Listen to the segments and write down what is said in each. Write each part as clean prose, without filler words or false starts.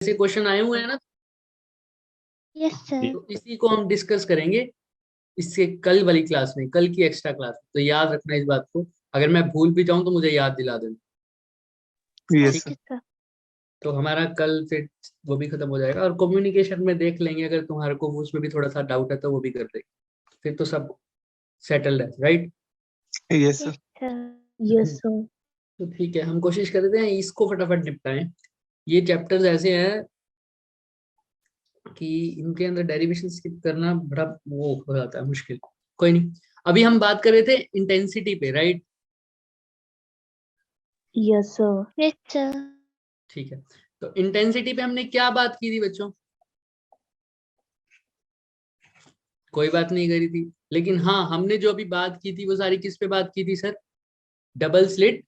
ऐसे क्वेश्चन आए हुए हैं ना। Yes sir. तो इसी को हम डिस्कस करेंगे इससे कल वाली क्लास में, कल की एक्स्ट्रा क्लास में। तो याद रखना इस बात को, अगर मैं भूल भी जाऊं तो मुझे याद दिला देना। यस ठीक है, सर। तो हमारा कल फिर वो भी खत्म हो जाएगा। और कम्युनिकेशन में देख लेंगे, अगर तुम्हारे को उसमें भी थोड़ा सा डाउट है तो वो भी कर देंगे, फिर तो सब सेटल्ड है, right. Yes sir. Yes sir. तो ठीक है, हम कोशिश करते हैं इसको फटाफट निपटाएं। ये चैप्टर्स ऐसे हैं कि इनके अंदर डेरिवेशन स्किप करना बड़ा वो हो जाता है मुश्किल। कोई नहीं, अभी हम बात कर रहे थे इंटेंसिटी पे, right. Yes sir. Yes sir. ठीक है, तो इंटेंसिटी पे हमने क्या बात की थी बच्चों? कोई बात नहीं करी थी, लेकिन हाँ हमने जो अभी बात की थी वो सारी किस पे बात की थी sir? Double slit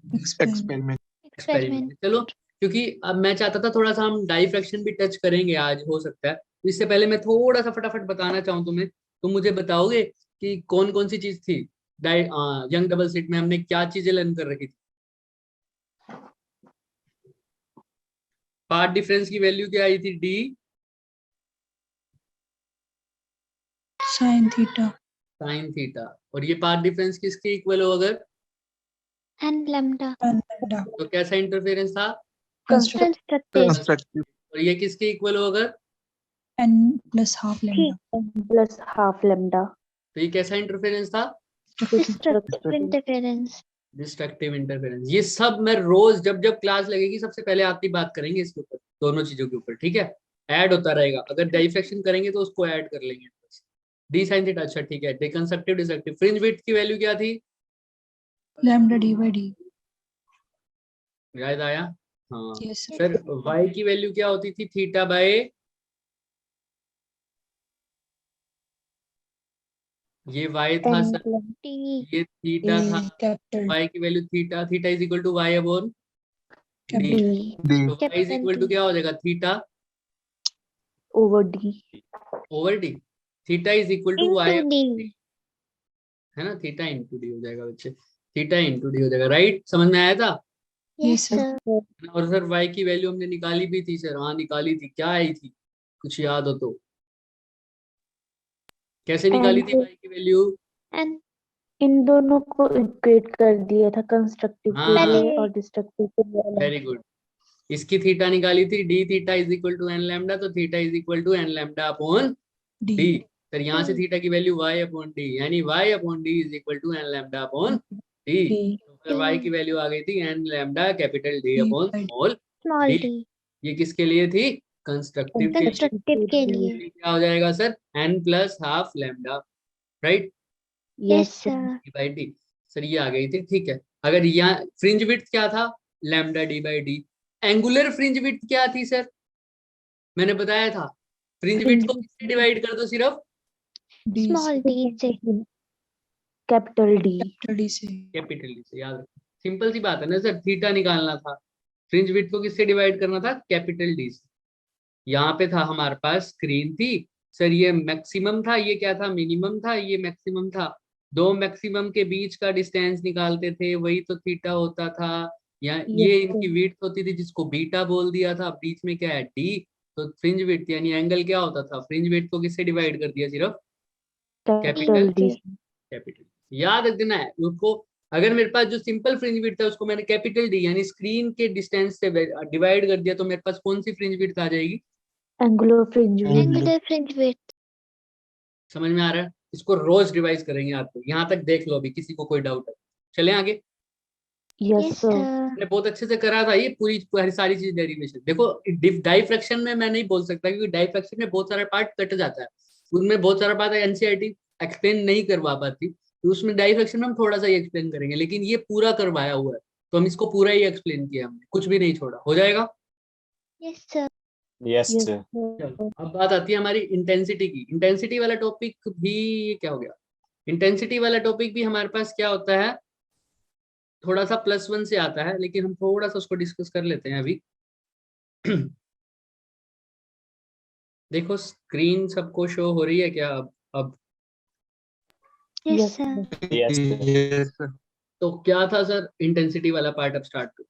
experiment. Experiment. चलो, क्योंकि अब मैं चाहता था थोड़ा सा हम डाइफ्रैक्शन भी टच करेंगे आज, हो सकता है। तो इससे पहले मैं थोड़ा सा फटाफट बताना चाहूँ तुम्हें, तो मुझे बताओगे कि कौन कौन सी चीज थी डाइ यंग डबल स्लिट में हमने क्या चीजें लर्न कर रखी थी? पाथ डिफरेंस की वैल्यू क्या आई थी? D sine theta. Sine theta. और ये पाथ डिफरेंस किसके इक्वल हो अगर? N lambda. तो कैसा इंटरफेरेंस था? कंस्ट्रक्टिव। कंस्ट्रक्टिव। और ये किसके इक्वल हो अगर? n plus half lambda. Plus half lambda. तो ये कैसा इंटरफेरेंस था? Destructive interference. Destructive interference. ये सब मैं रोज जब जब क्लास लगेगी सबसे पहले आपकी बात करेंगे इसके ऊपर, दोनों चीजों के ऊपर, ठीक है। ऐड होता रहेगा, अगर डाइफ्रैक्शन करेंगे तो उसको ऐड कर लेंगे। डी साइन थीटा, अच्छा ठीक है। Deconstructive destructive. फ्रिंज विड्थ की वैल्यू क्या थी? Lambda D by D. याद आया? हाँ यस सर। सर। वाई की वैल्यू क्या होती थी? थीटा बाय, ये वाई था सर, टी। ये थीटा था। कैपिटल वाई की value theta, theta is equal to Y upon D. D तो वाई इज इक्वल टू क्या हो जाएगा? Theta over D. Over D. Theta is equal to Y into D. है ना, theta into D हो जाएगा बच्चे। थीटा इंटू डी हो जाएगा, राइट। समझ में आया था? Yes sir. और सर वाई की वैल्यू हमने निकाली भी थी सर। हाँ निकाली थी, क्या आई थी कुछ याद हो तो? कैसे निकाली थी वाई की वैल्यू? एन। इन दोनों को इक्वेट कर दिया था, कंस्ट्रक्टिव के हाँ लिए और डिस्ट्रक्टिव के लिए। Very good. इसकी थीटा निकाली थी, D theta is equal to N lambda, तो theta is equal to N lambda upon D. D. Sir यहाँ से थीटा की वैल्यू वाई अपॉन डी, यानी Y upon D is equal to N lambda upon D. D तो फिर Y की value आ गई थी N lambda capital D D upon by small small D. D. ये किसके लिए थी? कंस्ट्रक्टिव के लिए। कंस्ट्रक्टिव के लिए। क्या हो जाएगा sir? N plus half lambda, right, yes sir. D by D. Sir ये आ गई थी, ठीक है। अगर यहाँ फ्रिंज विड्थ क्या था? Lambda D by D. Angular fringe width क्या थी सर? मैंने बताया था, फ्रिंज विड्थ को किससे डिवाइड कर दो? सिर्फ डी स्मॉल डी से। Capital D. कैपिटल डी से। कैपिटल डी से। याद रखो, सिंपल सी बात है ना सर, थीटा निकालना था, फ्रिंज विड्थ को किससे डिवाइड करना था? कैपिटल डी से। यहाँ पे था हमारे पास स्क्रीन थी सर, ये मैक्सिमम था, ये क्या था? मिनिमम था, ये मैक्सिमम था। दो मैक्सिमम के बीच का डिस्टेंस निकालते थे, वही तो थीटा होता था। या ये इनकी विड्थ होती थी जिसको बीटा बोल दिया था। बीच में क्या है? डी। तो फ्रिंज विड्थ यानी एंगल क्या होता था? फ्रिंज विड्थ को किससे डिवाइड कर दिया? सिर्फ कैपिटल डी। कैपिटल। याद रख देना है उसको। अगर मेरे पास जो सिंपल फ्रिंज विड्थ था उसको मैंने कैपिटल डी यानी स्क्रीन के डिस्टेंस से डिवाइड कर दिया, तो मेरे पास कौन सी फ्रिंज विड्थ आ जाएगी? Angular fringe width. Angular fringe width. समझ में आ रहा है? इसको रोज रिवाइज करेंगे आपको। यहाँ तक देख लो, अभी किसी को कोई डाउट है? चले आगे। Yes yes sir. सर। मैंने बहुत अच्छे से करा था ये पूरी सारी चीज डेरिवेशन। देखो डाइफ्रैक्शन में मैं नहीं बोल सकता, क्योंकि डाइफ्रैक्शन में बहुत सारा पार्ट कट जाता है, उनमें बहुत सारा पार्ट एनसीईआरटी एक्सप्लेन नहीं करवा पाती, तो उसमें डाइफ्रैक्शन में हम थोड़ा सा ही एक्सप्लेन करेंगे, लेकिन ये पूरा करवाया हुआ है तो हम इसको पूरा ही एक्सप्लेन किया, हमने कुछ भी नहीं छोड़ा। हो जाएगा? Yes sir. Yes yes sir. चलो अब बात आती है हमारी इंटेंसिटी की। इंटेंसिटी वाला टॉपिक भी, ये क्या हो गया? इंटेंसिटी वाला टॉपिक भी हमारे पास क्या होता है, थोड़ा सा +1 से आता है, लेकिन हम थोड़ा सा उसको डिस्कस कर लेते हैं अभी। देखो स्क्रीन सबको शो हो रही है क्या अब? Yes sir. Yes sir. तो क्या था सर इंटेंसिटी वाला पार्ट? अब स्टार्ट करते हैं।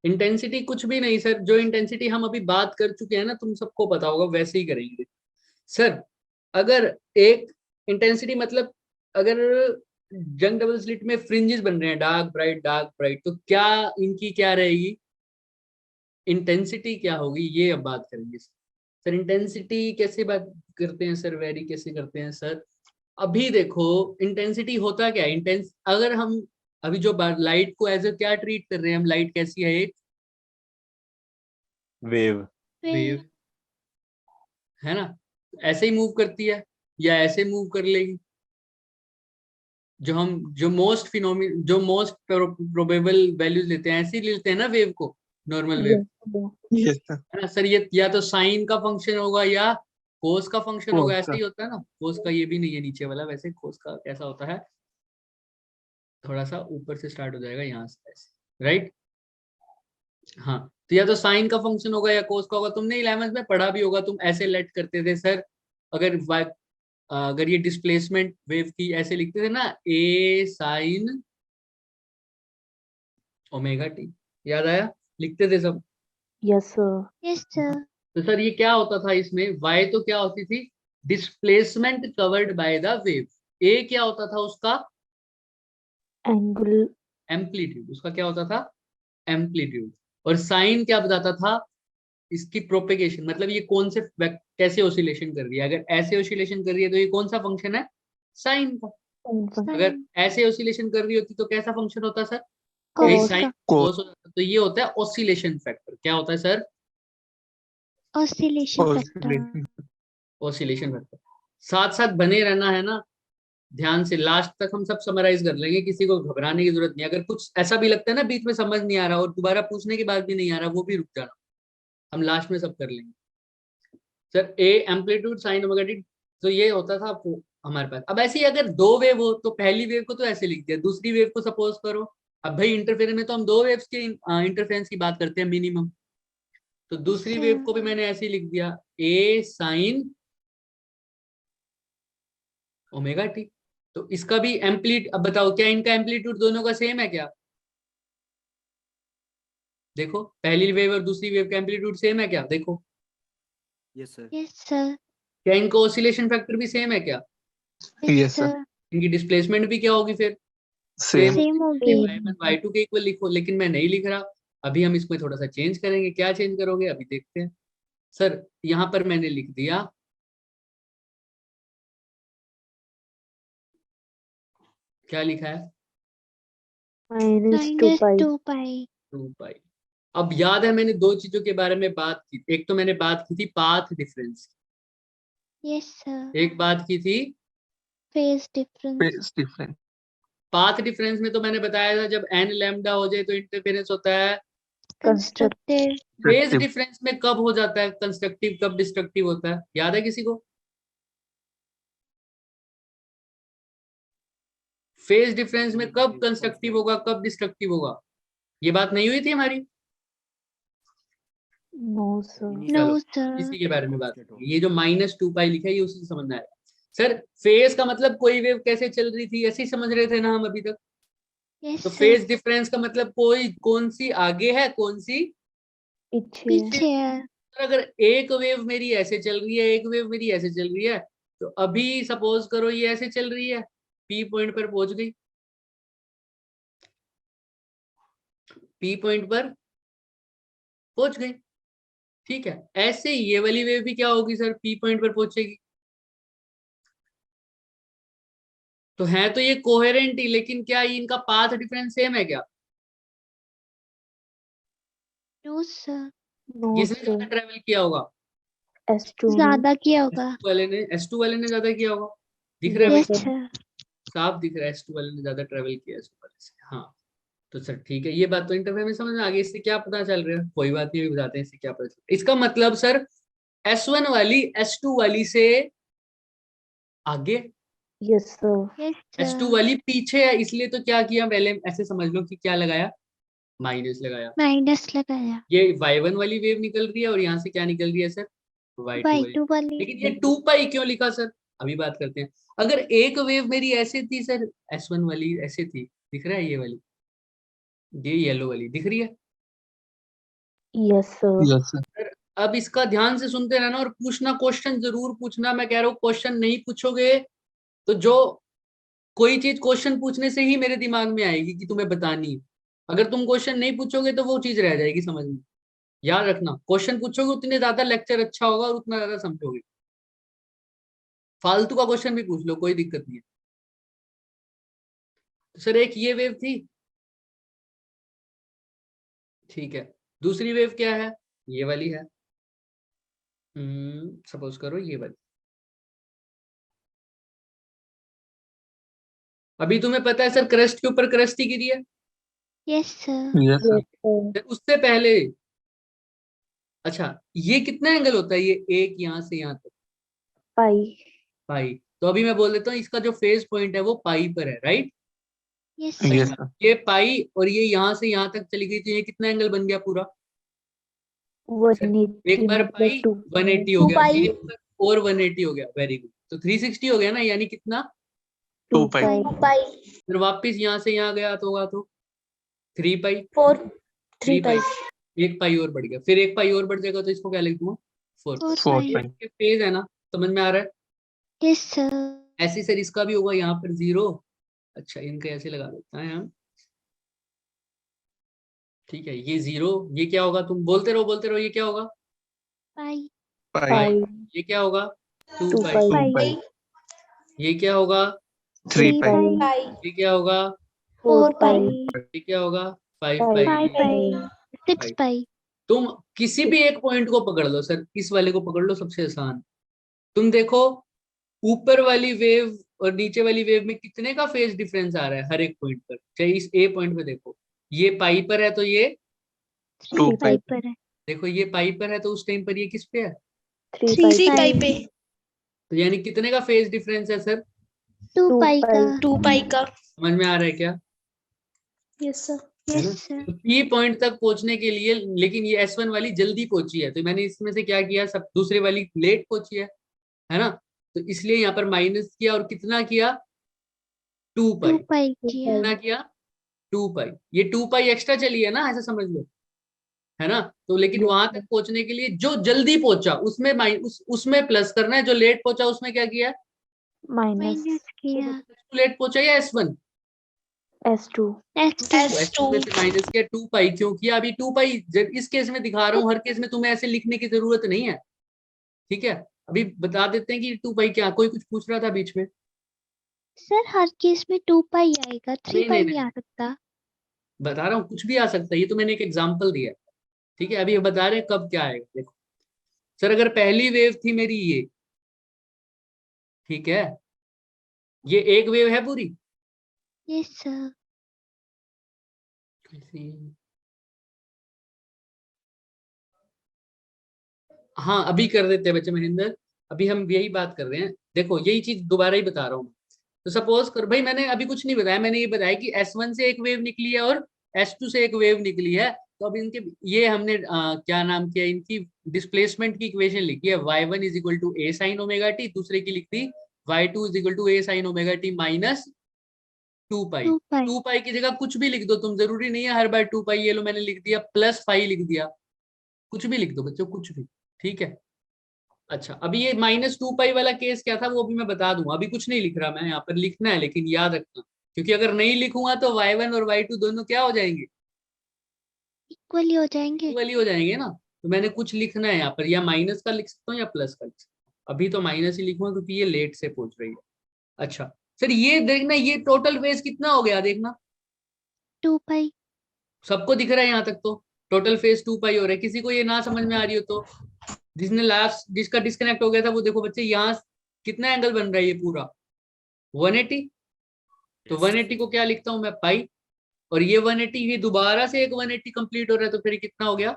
इंटेंसिटी कुछ भी नहीं सर, जो इंटेंसिटी हम अभी बात कर चुके हैं ना, तुम सबको पता होगा, वैसे ही करेंगे सर। अगर एक इंटेंसिटी मतलब अगर जंग डबल स्लिट में फ्रिंजेस बन रहे हैं डार्क ब्राइट, तो क्या इनकी क्या रहेगी, इंटेंसिटी क्या होगी, ये अब बात करेंगे सर। इंटेंसिटी कैसे बात करते हैं सर, वेरी कैसे करते हैं सर। अभी देखो इंटेंसिटी होता क्या है, इंटेंस अगर हम अभी जो लाइट को एज ए क्या ट्रीट कर रहे हैं हम, लाइट कैसी है, एक वेव। वेव है ना, ऐसे ही मूव करती है या ऐसे मूव कर लेगी। जो मोस्ट प्रोबेबल वैल्यूज लेते हैं, ऐसे ही लेते हैं ना वेव को, normal wave, Yes, yes sir. है ना सर। ये या तो साइन का फंक्शन होगा या कोस का फंक्शन होगा, Cos ऐसे ही होता है ना। कोस का ये भी नहीं है नीचे वाला, वैसे कोस का कैसा होता है, थोड़ा सा ऊपर से स्टार्ट हो जाएगा यहाँ से ऐसे, राइट। हाँ, तो या तो साइन का फंक्शन होगा या कोस का होगा। तुमने 11th में पढ़ा भी होगा, तुम ऐसे लेट करते थे सर, अगर अगर ये डिस्प्लेसमेंट वेव की ऐसे लिखते थे ना, ए साइन ओमेगा टी, याद आया, लिखते थे सब। sir. Yes, sir. तो सर ये क्या होता था इसमें, y तो क्या होती थी, displacement covered by the wave. A क्या होता था उसका, Angle. एम्पलीट्यूड, उसका क्या होता था, एम्पलीट्यूड। और साइन क्या बताता था, इसकी प्रोपेगेशन, मतलब ये कौन से कैसे ऑसिलेशन कर रही है। अगर ऐसे ऑसिलेशन कर रही है तो ये कौन सा फंक्शन है, साइन का। अगर Sine. ऐसे ऑसिलेशन कर रही होती तो कैसा फंक्शन होता सर, यही Cos साइन का Cos. cos हो जाता। तो ये होता है ऑसिलेशन फैक्टर। क्या होता है sir, oscillation factor. Oscillation. Oscillation factor. साथ साथ बने रहना है ना, ध्यान से लास्ट तक हम सब समराइज कर लेंगे, किसी को घबराने की जरूरत नहीं। अगर कुछ ऐसा भी लगता है ना बीच में समझ नहीं आ रहा और दोबारा पूछने के बाद भी नहीं आ रहा, वो भी रुक जाना, हम लास्ट में सब कर लेंगे sir. A amplitude sign omega T, तो ये होता था हमारे पास। अब ऐसे ही अगर दो वेव हो तो पहली वेव को तो ऐसे लिख दिया, दूसरी वेव को सपोज करो। अब भाई इंटरफेरेंस में तो हम दो वेव्स के इंटरफेरेंस की बात करते हैं मिनिमम, तो दूसरी वेव को भी मैंने ऐसे ही लिख दिया, ए साइन ओमेगा टी। तो इसका भी अब बताओ क्या इनका एम्पलीट्यूड दोनों का सेम है क्या, देखो पहली वेव और दूसरी वेव का एम्पलीट्यूड सेम है क्या, देखो Yes, sir. Yes, sir. क्या इनका ऑसिलेशन फैक्टर भी सेम है क्या, Yes, sir. इनकी डिस्प्लेसमेंट भी क्या होगी फिर, Same. Same होगी. y1 y2 के इक्वल लिखो, लेकिन मैं नहीं लिख रहा। अभी हम इसमें थोड़ा सा चेंज करेंगे, क्या चेंज करोगे अभी देखते हैं सर। यहाँ पर मैंने लिख दिया, क्या लिखा है, Minus 2 Minus pi. 2 pi. 2 पाई। अब याद है मैंने दो चीजों के बारे में बात की, एक तो मैंने बात की थी पाथ डिफरेंस, Yes, sir. एक बात की थी Phase difference. Phase difference. Path difference में तो मैंने बताया था जब n लैम्डा हो जाए तो इंटरफेरेंस होता है। Constructive. फेज डिफरेंस में कब हो जाता है कंस्ट्रक्टिव, कब डिस्ट्रक्टिव होता है, याद है किसी को, फेज डिफरेंस में कब कंस्ट्रक्टिव होगा कब डिस्ट्रक्टिव होगा, ये बात नहीं हुई थी हमारी। No, sir. No, चलो sir. इसी के बारे में बात करेंगे। ये जो -2 पाई लिखा है ये उसी से समझना है सर। फेज का मतलब कोई वेव कैसे चल रही थी ऐसे ही समझ रहे थे ना हम अभी तक। Yes, तो sir. फेज डिफरेंस का मतलब कोई कौन सी आगे है कौन सी पीछे. पीछे है. अगर एक वेव मेरी ऐसे चल रही है एक वेव मेरी ऐसे चल रही है, तो अभी सपोज करो ये ऐसे चल रही है, पी पॉइंट पर पहुंच गई, पी पॉइंट पर पहुंच गई, ठीक है। ऐसे ही ये वाली वेव भी क्या होगी सर, पी पॉइंट पर पहुंचेगी। तो है तो ये कोहेरेंट ही, लेकिन क्या इनका पाथ डिफरेंस सेम है क्या, No, sir. No, किसने ज्यादा sir. ट्रेवल किया होगा, S2 ने. ज्यादा किया होगा. S2 वाले ने ज्यादा किया होगा, दिख रहा है Yes, भाई, Yes, sir. sir. साफ दिख रहा है S2 वाले ने ज्यादा ट्रेवल किया S2 वाले से। हाँ तो सर ठीक है, ये बात तो इंटरफेयर में समझ में आ गई। इससे क्या पता चल रहा है, कोई बात नहीं, अभी बताते हैं इससे क्या पता चल रहा है। इसका मतलब सर S1 वाली S2 वाली से आगे, Yes, sir. Yes, S2 sir. वाली पीछे है, इसलिए तो क्या किया पहले ऐसे समझ लो कि क्या लगाया, माइनस लगाया। माइनस लगाया. ये y1 वाली वेव निकल रही है और यहाँ से क्या निकल रही है सर, y2 वाली। Y2 वाली. लेकिन ये 2 पाई क्यों लिखा सर, अभी बात करते हैं। अगर एक वेव मेरी ऐसे थी सर, S1 वाली ऐसे थी, दिख रहा है ये वाली, ये येलो वाली दिख रही है, यस सर। Yes, sir. अब इसका ध्यान से सुनते रहना और पूछना, क्वेश्चन जरूर पूछना। मैं कह रहा हूँ क्वेश्चन नहीं पूछोगे तो जो कोई चीज क्वेश्चन पूछने से ही मेरे दिमाग में आएगी कि तुम्हें बतानी है। अगर तुम क्वेश्चन नहीं पूछोगे तो वो चीज रह जाएगी समझ में। याद रखना, क्वेश्चन पूछोगे उतने ज्यादा लेक्चर अच्छा होगा और उतना ज्यादा समझोगे। फालतू का क्वेश्चन भी पूछ लो, कोई दिक्कत नहीं है। तो सर एक ये वेव थी, ठीक है। दूसरी वेव क्या है? ये वाली है। सपोज करो ये वाली। अभी तुम्हें पता है सर क्रस्ट के ऊपर क्रस्ट ही गिरी है। Yes sir. Yes, sir. Yes sir. फिर उससे पहले, अच्छा ये कितना एंगल होता है? ये एक यहाँ से यहाँ तक पाई। पाई। तो अभी मैं बोल देता हूँ इसका जो फेज पॉइंट है वो पाई पर है, right? Yes Yes, sir. sir. ये पाई और ये यहाँ से यहाँ तक चली गई तो ये कितना एंगल बन गया पूरा? 180 एक बार मतलब पाई 180 हो गया, एक बार और 180 हो गया, वेरी गुड। तो 360 हो गया ना, यानी कितना? 2 pi. पाई। फिर वापस यहाँ से यहाँ गया तो होगा तो 3 पाई। 3 पाई, एक पाई और बढ़ गया, फिर एक पाई और बढ़ जाएगा तो इसको क्या लिख दूंगा? 4 4 4 पाई। pi. ये फेज है ना, समझ में आ रहा है? Yes sir. ऐसे सर इसका भी होगा यहाँ पर 0। अच्छा इनके ऐसे लगा देता है हम, ठीक है। ये 0, ये क्या होगा? तुम बोलते रहो, ये क्या होगा? पाई। Pi. पाई। ये क्या होगा? 2 2 पाई। 2 पाई। pi. ये क्या होगा? 3 pi. ये क्या होगा? 4 पाई। ये क्या होगा? 5 पाई। पाई। 5 पाई। 6 पाई। तुम किसी भी एक पॉइंट को पकड़ लो सर, इस वाले को पकड़ लो, सबसे आसान। तुम देखो ऊपर वाली वेव और नीचे वाली वेव में कितने का फेज डिफरेंस आ रहा है हर एक पॉइंट पर। चाहे इस ए पॉइंट पे देखो, ये पाई पर है तो ये 3 2 पाई pi. पर है। देखो, ये पाई पर है तो उस टाइम पर ये किस पे है? 3 पाई। पाई। तो यानी कितने का फेज डिफरेंस है सर? 2 2 पाई का। समझ में आ रहा है क्या? Yes sir. है ना? Yes sir. तो पी पॉइंट तक पहुंचने के लिए, लेकिन ये S1 वाली जल्दी पहुंची है तो मैंने इसमें से क्या किया, सब दूसरे वाली लेट पहुंची है ना? तो इसलिए यहाँ पर माइनस किया और कितना किया? 2 पाई। 2 पाई किया। कितना किया? 2 पाई। ये 2 पाई एक्स्ट्रा चली है ना, ऐसा समझ लो, है ना? तो लेकिन वहां तक पहुंचने के लिए जो जल्दी पहुंचा उसमें उसमें प्लस करना है, जो लेट पहुंचा उसमें क्या किया? माइनस माइनस किया। लेट पहुंचा या S1? S2। S2 में से माइनस किया 2 पाई। क्यों किया? अभी 2 पाई इस केस में दिखा रहा हूँ, हर केस में तुम्हें ऐसे लिखने की जरूरत नहीं है, ठीक है? अभी बता देते हैं कि 2 पाई क्या। कोई कुछ पूछ रहा था बीच में? सर हर केस में 2 पाई आएगा, 3 नहीं, पाई नहीं, नहीं आ सकता। बता रहा हूँ कुछ भी आ सकता है, ये तो मैंने एक एग्जांपल दिया है, ठीक है? अभी ये बता रहे हैं कब क्या आएगा। देखो सर, अगर पहली वेव थी मेरी ये, ठीक है, ये एक वेव है पूरी। Yes sir. हाँ अभी कर देते हैं बच्चे महेंद्र, अभी हम यही बात कर रहे हैं। देखो यही चीज दोबारा ही बता रहा हूँ। तो सपोज कर भाई, मैंने अभी कुछ नहीं बताया, मैंने ये बताया कि S1 से एक वेव निकली है और S2 से एक वेव निकली है। तो अब इनके ये हमने क्या नाम किया, इनकी डिस्प्लेसमेंट की इक्वेशन लिखी है। y1 is equal to a sin omega T, दूसरे की लिख दी y2 is equal to a sin omega T minus 2 pi. 2 pi. 2 pi की जगह कुछ भी लिख दो तुम, जरूरी नहीं है हर बार 2 पाई। ये लो मैंने लिख दिया प्लस 5 लिख दिया, कुछ भी लिख दो बच्चों, कुछ भी, ठीक है? अच्छा अभी ये -2 पाई वाला केस क्या था वो भी मैं बता दूंगा, अभी कुछ नहीं लिख रहा मैं यहाँ पर, लिखना है लेकिन याद रखना, क्योंकि अगर नहीं लिखूंगा तो y1 और y2 दोनों क्या हो जाएंगे? इक्वल ही हो जाएंगे। इक्वल ही हो जाएंगे ना। तो मैंने कुछ लिखना है यहाँ पर, या माइनस का लिख सकता हूँ या प्लस का लिख सकता हूँ। अभी तो माइनस ही लिखूंगा क्योंकि ये लेट से पहुंच रही है। अच्छा सर ये देखना, ये टोटल फेज कितना हो गया देखना, 2 पाई। सबको दिख रहा है यहाँ तक? तो टोटल फेज 2 पाई हो रहा है। किसी को ये ना समझ में आ रही हो तो, जिसने लास्ट जिसका डिस्कनेक्ट हो गया था वो देखो बच्चे, यहाँ कितना एंगल बन रहा है ये पूरा? 180। तो 180 को क्या लिखता हूं मैं? पाई। और ये 180, ये दोबारा से एक 180 कंप्लीट हो रहा है तो फिर कितना हो गया?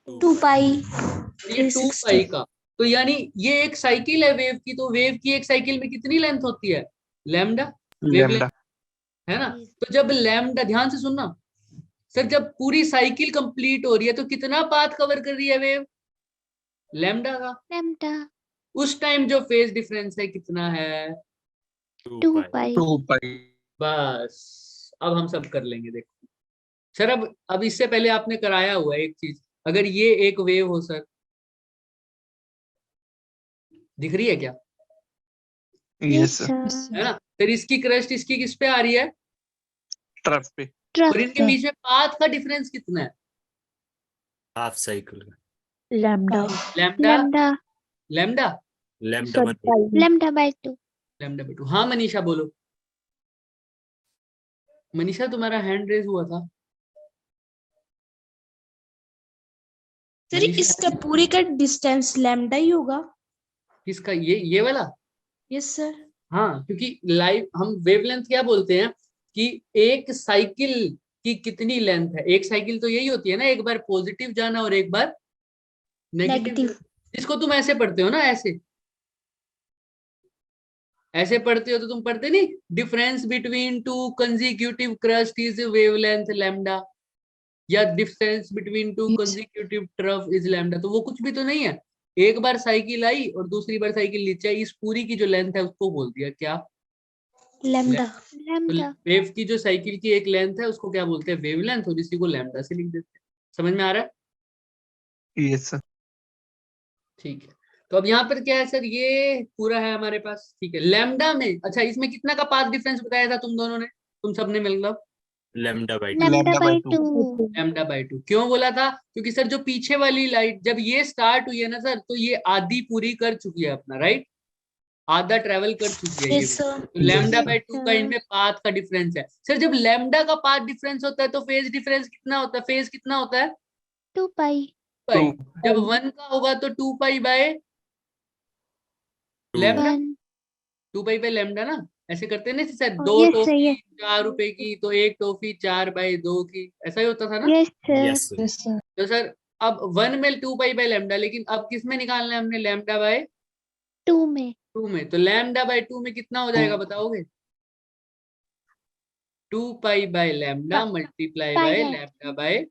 2 पाई। और ये 2 पाई का, तो यानी ये एक साइकिल है वेव की। तो वेव की एक साइकिल में कितनी लेंथ होती है? Lambda wavelength, Lambda. है ना? तो जब लैम्डा, ध्यान से सुनना सर, जब पूरी साइकिल कंप्लीट हो रही है तो कितना पाथ कवर कर रही है वेव? लैम्डा का। लैम्डा। उस टाइम जो फेज डिफरेंस है कितना है? 2 पाई। 2 pi. बस अब हम सब कर लेंगे। देखो सर, अब इससे पहले आपने कराया हुआ है एक चीज, अगर ये एक वेव हो सर, दिख रही है क्या? Yes sir. Yes, है sir. ना? फिर इसकी क्रस्ट इसकी किस पे आ रही है? ट्रफ पे। और इनके बीच में पाथ का डिफरेंस कितना है? Half cycle lambda lambda lambda lambda lambda sorry pi lambda by 2। Lambda बटे 2। हाँ मनीषा बोलो। मनीषा तुम्हारा हैंड रेज हुआ था। सर मनीषा, इसका पूरे का डिस्टेंस लैम्डा ही होगा। किसका? ये वाला? Yes sir. हाँ, क्योंकि लाइव हम वेवलेंथ क्या बोलते हैं कि एक साइकिल की कितनी लेंथ है। एक साइकिल तो यही होती है ना, एक बार पॉजिटिव जाना और एक बार नेगेटिव। नेगेटिव। इसको तुम ऐसे पढ़ते हो ना, ऐसे ऐसे पढ़ते हो तो तुम पढ़ते नहीं, difference between two consecutive crest is wavelength lambda, या difference between two Yes. Consecutive trough is lambda. तो वो कुछ भी तो नहीं है। एक बार साइकिल आई और दूसरी बार साइकिल नीचे आई, इस पूरी की जो लेंथ है उसको बोल दिया क्या? लैम्डा। तो लैम्डा वेव की जो साइकिल की एक लेंथ है उसको क्या बोलते हैं? वेवलेंथ, और इसी को लैम्डा से लिख देते हैं। समझ में आ रहा है? Yes sir. ठीक है। तो अब यहाँ पर क्या है सर, ये पूरा है हमारे पास। ठीक है, लैम्डा में अच्छा इसमें कितना का पाथ डिफरेंस बताया था तुम दोनों ने, तुम सबने मतलब? Lambda by 2। Lambda lambda by by 2. 2। Lambda by 2 क्यों बोला था? क्योंकि सर जो पीछे वाली लाइट जब ये स्टार्ट हुई है ना सर, तो ये आधी पूरी कर चुकी है अपना, राइट? आधा ट्रेवल कर चुकी है ये। Yes sir. तो लैम्डा Yes, बाय 2 का sir. इनमें पाथ का डिफरेंस है। सर जब लैम्डा का पाथ डिफरेंस होता है तो फेज डिफरेंस कितना होता है? फेज कितना होता है? 2 पाई। पाई। 2. जब 1 का होगा तो 2 pi by lambda. 1। 2 pi by lambda ना, ऐसे करते हैं ना sir. Oh, 2 yes, sir. Toffee Yes. 4 रुपए की तो 1 टॉफी 4 बाय 2 की, ऐसा ही होता था ना? Yes, sir. Yes sir. Yes, sir. तो सर अब 1 में 2 पाई बाय लैम्डा, लेकिन अब किस में निकालना है हमने? लैम्डा बाय 2 में। 2 में। तो लैम्डा बाय 2 में कितना हो जाएगा बताओगे? 2 pi by lambda multiply pi by है। लैम्डा बाय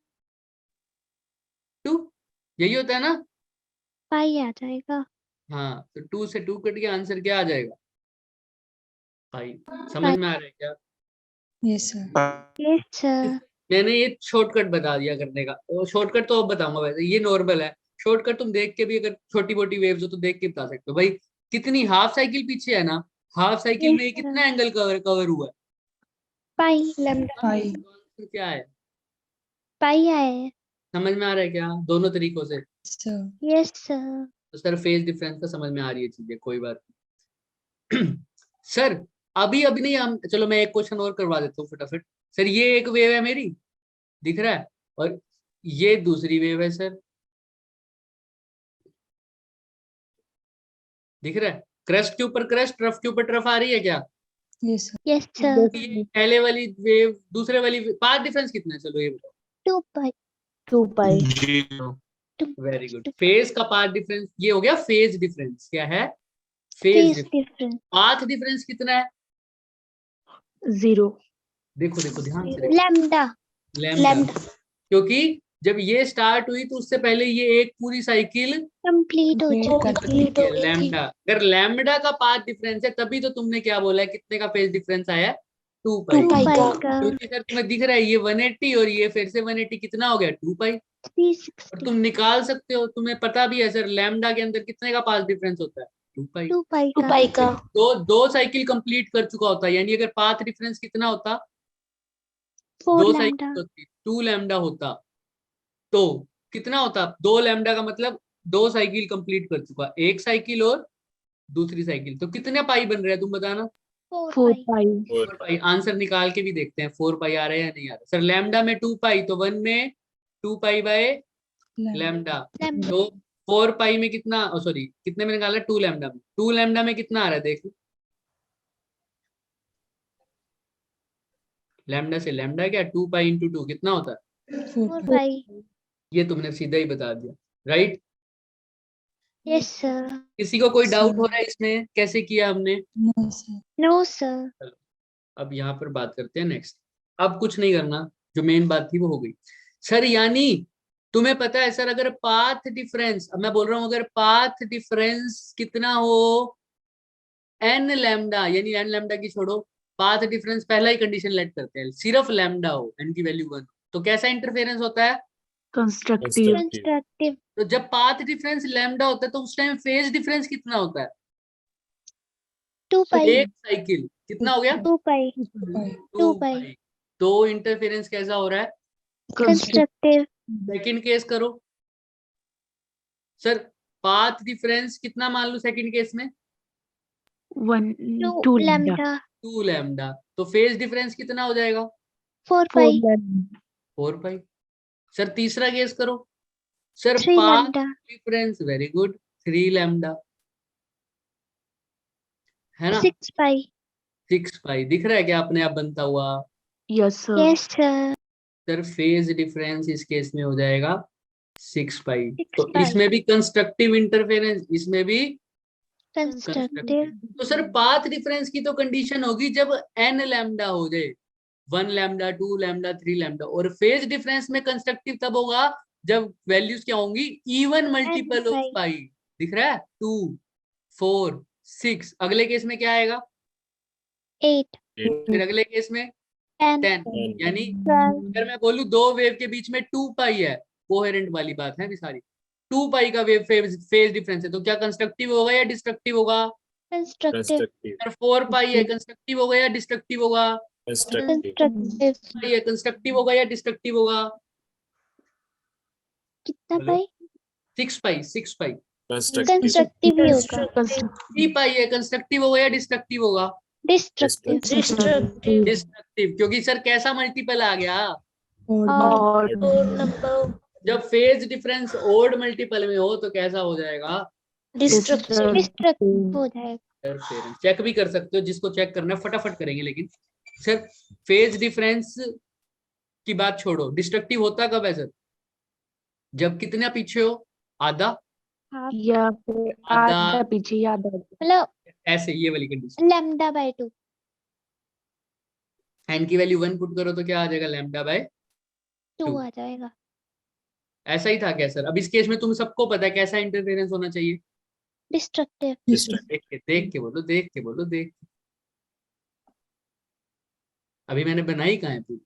2, यही होता है ना? पाई आ जाएगा। हाँ, तो 2 से 2 कट के आंसर क्या आ जाएगा? पाई। समझ में आ रहा है क्या? Yes, sir. Yes, sir. मैंने ये शॉर्टकट बता दिया करने का। वो शॉर्टकट तो अब बताऊंगा, वैसे ये नॉर्मल है। शॉर्टकट तुम देख के भी, अगर छोटी मोटी वेव्स हो तो देख के बता सकते हो भाई। कितनी हाफ साइकिल पीछे है ना, हाफ साइकिल Yes, में ये sir. कितना एंगल कवर हुआ है? पाई लैम्डा। Pi. तो आंसर क्या है? पाई आया है। समझ में आ रहा है क्या दोनों तरीकों से? Sir. Yes, sir. तो सर फेज डिफरेंस का समझ में आ रही है चीजें, कोई बात नहीं। सर अभी नहीं, हम चलो मैं एक क्वेश्चन और करवा देता हूँ फटाफट। सर ये एक वेव है मेरी, दिख रहा है, और ये दूसरी वेव है सर, दिख रहा है? क्रस्ट के ऊपर क्रस्ट, ट्रफ के ऊपर ट्रफ आ रही है क्या? Yes, sir. Yes, sir. ये पहले वाली वेव दूसरे वाली, पाथ डिफरेंस कितना है चलो ये बताओ? 2 पाई। 2 पाई 0. Very good. फेज का पाथ डिफरेंस ये हो गया फेज डिफरेंस। क्या है? Phase Phase difference. difference. Path difference कितना है? 0 देखो देखो ध्यान से देखो, लैम्डा। लैम्डा। लैम्डा क्योंकि जब ये स्टार्ट हुई तो उससे पहले ये एक पूरी साइकिल कंप्लीट हो Complete चुकी कर थी। चुकी है, लैम्डा। अगर लैम्डा का पाथ डिफरेंस है तभी तो तुमने क्या बोला है, कितने का फेज डिफरेंस आया? 2 पाई। 2 पाई का। क्योंकि सर तुम्हें दिख रहा है ये 180 और ये फिर से 180, कितना हो गया? 2 पाई। और 360। तुम निकाल सकते हो, तुम्हें पता भी है सर लैम्डा के अंदर कितने का पाथ डिफरेंस होता है? 2 पाई। 2 पाई 2 का। पाई का। दो साइकिल कंप्लीट कर चुका होता है, यानी अगर पाथ डिफरेंस कितना होता? 4 दो लैम्डा। साइकिल होती, 2 लैम्डा होता, तो कितना होता? 2 लैम्डा का मतलब 2 साइकिल कंप्लीट कर चुका, एक साइकिल और दूसरी साइकिल, तो कितने पाई बन रहे हैं तुम बताना? 4 4 पाई। पाई 4 पाई। आंसर निकाल के भी देखते हैं 4 पाई आ रहा है या नहीं आ रहा। सर लैम्डा में 2 पाई, तो 1 में 2 pi by Lambda. Lambda, lambda. तो 4 पाई में कितना, सॉरी कितने में निकाला? 2 लैम्डा में। 2 लैम्डा में कितना आ रहा है देख, लैम्डा से लैम्डा क्या, 2 पाई इंटू 2 कितना होता है? 4 4 pi. पाई। ये तुमने सीधा ही बता दिया, राइट? Yes sir. किसी को कोई डाउट Sir. हो रहा है इसमें कैसे किया हमने? No, sir. No sir. अब यहाँ पर बात करते हैं नेक्स्ट। अब कुछ नहीं करना, जो मेन बात थी वो हो गई। सर यानी तुम्हें पता है सर, अगर पाथ डिफरेंस, अब मैं बोल रहा हूं अगर पाथ डिफरेंस कितना हो, एन लैम्डा, यानी एन लैम्डा की छोड़ो, पाथ डिफरेंस पहला ही कंडीशन लेट करते हैं, सिर्फ लैम्डा हो, एन की वैल्यू 1, तो कैसा इंटरफेरेंस होता है? कंस्ट्रक्टिव कंस्ट्रक्टिव तो जब पाथ डिफरेंस लैम्डा होता है तो उस टाइम फेज डिफरेंस कितना होता है? 2 पाई एक साइकिल कितना हो गया? 2 पाई 2 2 2 पाई पाई। तो इंटरफेरेंस कैसा हो रहा है? कंस्ट्रक्टिव सेकंड केस करो सर। पाथ डिफरेंस कितना मान लो सेकंड केस में? 2 2 लैम्डा 2 लैम्डा। तो फेज डिफरेंस कितना हो जाएगा? 4 पाई 4 पाई। सर तीसरा केस करो sir. 3 path lambda difference very good 3 lambda है ना? 6 पाई 6 पाई दिख रहा है क्या अपने आप बनता हुआ? Yes sir yes sir sir phase difference इस केस में हो जाएगा 6 पाई। 6 तो पाई इसमें भी कंस्ट्रक्टिव इंटरफेरेंस, इसमें भी कंस्ट्रक्टिव तो सर पाथ डिफरेंस की तो कंडीशन होगी जब n लैम्डा हो जाए, 1 लैम्डा 2 लैम्डा 3 लैम्डा। और फेज डिफरेंस में कंस्ट्रक्टिव तब होगा जब वैल्यूज क्या होंगी? इवन मल्टीपल ऑफ पाई। पाई। दिख रहा है? 2 4 6। अगले केस में क्या आएगा? 8 फिर अगले केस में 10 10। यानी 12 अगर मैं बोलूं दो वेव के बीच में 2 पाई है, कोहेरेंट वाली बात है भी सारी, 2 पाई का वेव फेज डिफरेंस है, तो क्या कंस्ट्रक्टिव होगा या डिस्ट्रक्टिव होगा? कंस्ट्रक्टिव कंस्ट्रक्टिव अगर 4 पाई है कंस्ट्रक्टिव होगा या डिस्ट्रक्टिव होगा? कंस्ट्रक्टिव कंस्ट्रक्टिव पाई है कंस्ट्रक्टिव होगा या डिस्ट्रक्टिव होगा? कितना बोलो। पाई 6 पाई 6 पाई। कंस्ट्रक्टिव कंस्ट्रक्टिव ही होगा 3 पाई है कंस्ट्रक्टिव होगा या डिस्ट्रक्टिव होगा? Destructive destructive. क्योंकि सर कैसा मल्टीपल आ गया? और जब फेज डिफरेंस ओड मल्टीपल में हो तो कैसा हो जाएगा? डिस्ट्रक्टिव हो जाएगा इंटरफेरेंस। चेक भी कर सकते हो, जिसको चेक करना है फटाफट करेंगे। लेकिन सर फेज डिफरेंस की बात छोड़ो, डिस्ट्रक्टिव होता कब है सर? जब कितना पीछे हो? आधा हाफ या फिर आधा आधा पीछे या आधा मतलब ऐसे, ये वाली कंडीशन। लैम्डा बाय 2 एन की वैल्यू 1 पुट करो तो क्या आ जाएगा? Lambda by 2 2। आ जाएगा ऐसा ही था क्या सर? अब इस केस में तुम सबको पता है कैसा इंटरफेरेंस होना चाहिए? डिस्ट्रक्टिव देख के बोलो, देख के बोलो, देख के। अभी मैंने बनाई कहाँ है पूरी?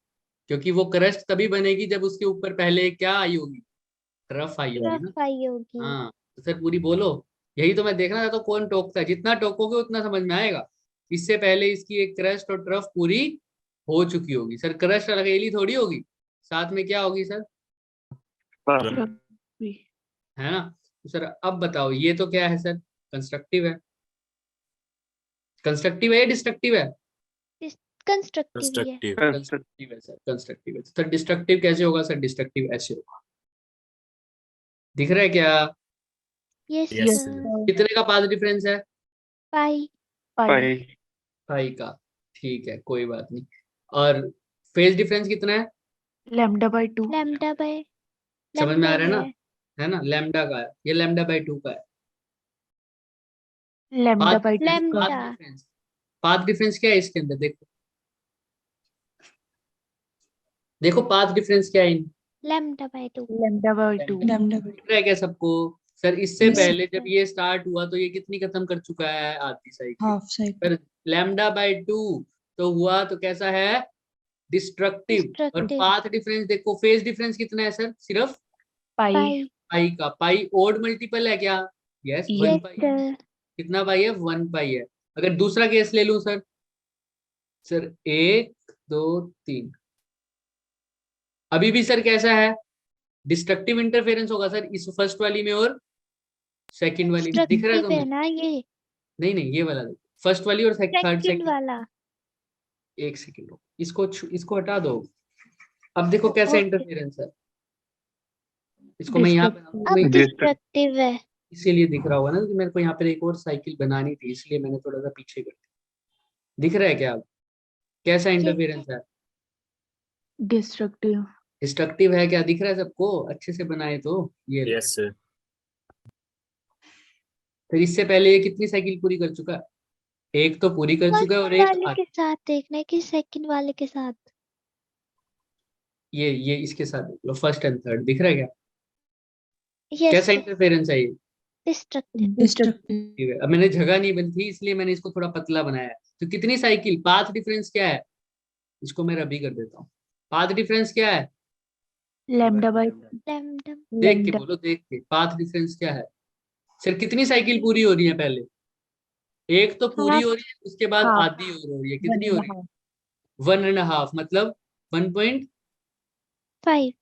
क्योंकि वो क्रस्ट तभी बनेगी जब उसके ऊपर पहले क्या आई होगी? ट्रफ आई होगी ना। रफ आई होगी हाँ तो सर पूरी बोलो। यही तो मैं देखना चाहता हूँ कौन टोकता है। जितना टोकोगे उतना समझ में आएगा। इससे पहले इसकी एक क्रस्ट और ट्रफ पूरी हो चुकी होगी। सर क्रस्ट और अकेली थोड़ी होगी, साथ में क्या होगी सर? है ना? तो सर अब बताओ ये तो क्या है सर? कंस्ट्रक्टिव है। कंस्ट्रक्टिव है या डिस्ट्रक्टिव है? कंस्ट्रक्टिव ही है कंस्ट्रक्टिव कंस्ट्रक्टिव है सर, कंस्ट्रक्टिव है। सर डिस्ट्रक्टिव कैसे होगा सर? डिस्ट्रक्टिव ऐसे होगा। दिख रहा है क्या? यस Yes, सर कितने का पाथ डिफरेंस है? पाई पाई पाई का। ठीक है कोई बात नहीं। और फेज डिफरेंस कितना है? लैम्डा बाय 2 लैम्डा बाय समझ में आ रहा है ना? है ना? लैम्डा का है, ये लैम्डा बाय 2 का है। Lambda by 2 lambda path difference क्या है इसके अंदर? देखो देखो पाथ डिफरेंस क्या है lambda by 2 lambda by 2 lambda दिख रहा है क्या सबको? सर इससे Yes, पहले जब ये स्टार्ट हुआ तो ये कितनी खत्म कर चुका है? आधी साइकिल। हाफ साइकिल फिर लैम्डा बाय 2 तो हुआ तो कैसा है? डिस्ट्रक्टिव। और डिस्ट्रक्टिव पाथ डिफरेंस देखो, फेज डिफरेंस कितना है सर? सिर्फ पाई पाई पाई का। पाई ओड मल्टीपल है क्या? यस 1 यस पाई। सर कितना पाई है? 1 पाई है। अगर दूसरा केस ले लूं सर, सर 1 2 3, अभी भी सर कैसा है? डिस्ट्रक्टिव इंटरफेरेंस होगा सर इस फर्स्ट वाली में और सेकंड वाली में। दिख रहा है डिस्ट्रक्टिव है तुम्हें? ना ये नहीं नहीं ये वाला देखो, फर्स्ट वाली और थर्ड सेकंड सेकंड। वाला एक सेकंड इसको हटा दो। अब देखो कैसा Okay. इंटरफेरेंस है। इसको मैं यहाँ पे अब मैं डिस्ट्रक्टिव है इसीलिए दिख रहा होगा ना कि मेरे को यहाँ पर एक और साइकिल बनानी थी, इसलिए मैंने थोड़ा सा पीछे कर दिया। दिख रहा है क्या अब कैसा इंटरफेरेंस है? डिस्ट्रक्टिव डिस्ट्रक्टिव है क्या? दिख रहा है सबको? अच्छे से बनाए तो ये लो। यस सर फिर इससे पहले ये कितनी साइकिल पूरी कर चुका है? एक तो पूरी कर चुका है और फर्स्ट एक वाले के साथ देखना है कि सेकंड वाले के साथ ये इसके साथ देख लो, फर्स्ट एंड थर्ड। दिख रहा है क्या यस कैसा इंटरफेरेंस है ये? डिस्ट्रक्टिव डिस्ट्रक्टिव अब मैंने जगह नहीं बनी थी इसलिए मैंने इसको थोड़ा पतला बनाया है। तो कितनी साइकिल? पाथ डिफरेंस क्या है? इसको मैं रबी कर देता हूँ। पाथ डिफरेंस क्या है? लैम्डा बाय lambda देख के लैम्डा बोलो, देख के। पाथ डिफरेंस क्या है सर? कितनी साइकिल पूरी हो रही है? पहले एक तो पूरी हो रही है, उसके बाद हाफ आधी और हो रही है। 1 कितनी हो and रही है? half 1.5 मतलब 1.5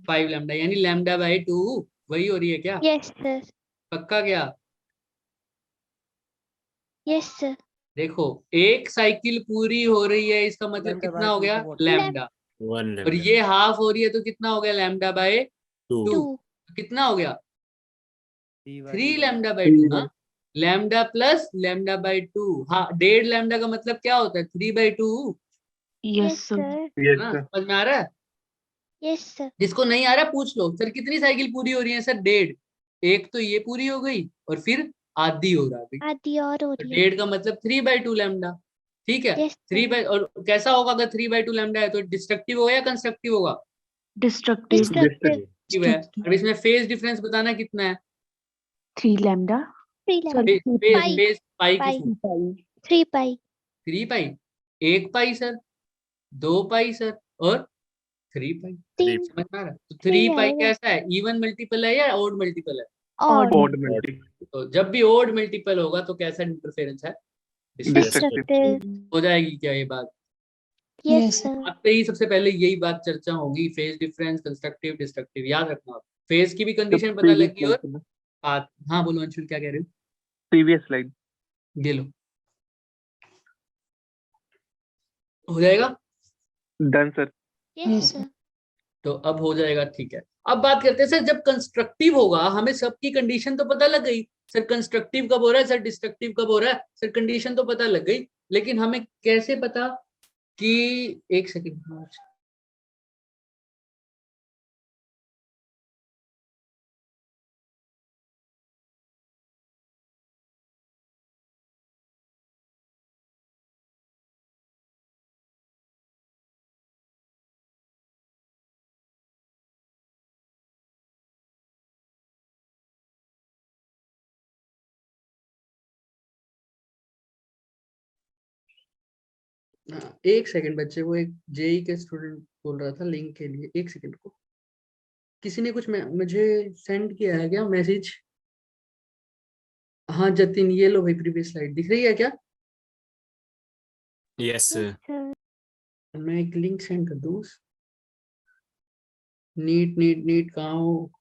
5 लैम्डा, यानी लैम्डा बाय 2 वही हो रही है क्या? yes sir पक्का क्या? yes sir देखो, एक साइकिल पूरी हो रही है, इसका मतलब कितना हो गया? लैम्डा। वन और lambda ये हाफ हो रही है, तो कितना हो गया? Lambda by 2। 2 2 कितना हो गया? 3 लैम्डा बाय 2 ना। लैम्डा प्लस लैम्डा बाय 2, हाँ 1.5 लैम्डा का मतलब क्या होता है? 3/2 yes yes sir sir Yes, ना। sir. समझ में आ रहा है? yes sir जिसको नहीं आ रहा पूछ लो। सर कितनी साइकिल पूरी हो रही है? सर 1.5। एक तो ये पूरी हो गई और फिर आधी हो रही है। आधी और हो तो रही है 1.5 का मतलब 3/2 लैम्डा। ठीक है। yes 3 sir बाई, और कैसा होगा अगर 3/2 लैम्डा है? तो डिस्ट्रक्टिव होगा या कंस्ट्रक्टिव होगा? डिस्ट्रक्टिव destructive डिस्ट्रक्टिव है। अब इसमें फेज डिफरेंस बताना कितना है? 3 lambda 3 sorry lambda phase pi phase pi pi किसमें? 3 pi 3 pi. 1 pi sir, 2 pi sir, और 3 पाई। 3 समझ में आ रहा है? तो 3 3 पाई आएगा कैसा है? इवन मल्टीपल है या ओड मल्टीपल है? odd Odd multiple. तो जब भी ओड मल्टीपल होगा तो कैसा इंटरफेरेंस है? Destructive. destructive हो जाएगी क्या ये बात? yes Yes, sir. sir आपसे ही सबसे पहले यही बात चर्चा होगी, फेज डिफरेंस, कंस्ट्रक्टिव, डिस्ट्रक्टिव। याद रखना आप। फेज की भी कंडीशन पता Previous लगी, slide और पे ना. पाथ। हाँ बोलो अंशुल, क्या कह रहे हो? Previous slide. ये लो, हो जाएगा। Done, sir. yes Yes, sir तो अब हो जाएगा, ठीक है। अब बात करते हैं सर, जब कंस्ट्रक्टिव होगा हमें सबकी कंडीशन तो पता लग गई। सर कंस्ट्रक्टिव कब हो रहा है, सर डिस्ट्रक्टिव कब हो रहा है? सर कंडीशन तो पता लग गई, लेकिन हमें कैसे पता कि, एक सेकेंड, एक सेकंड बच्चे, वो एक जेई के स्टूडेंट बोल रहा था लिंक के लिए। एक सेकंड को, किसी ने कुछ मुझे सेंड किया है क्या मैसेज? हाँ जतिन, ये लो भाई, प्रीवियस स्लाइड दिख रही है क्या? yes sir sir मैं एक लिंक सेंड कर दूँ। नीट नीट नीट कहाँ हो?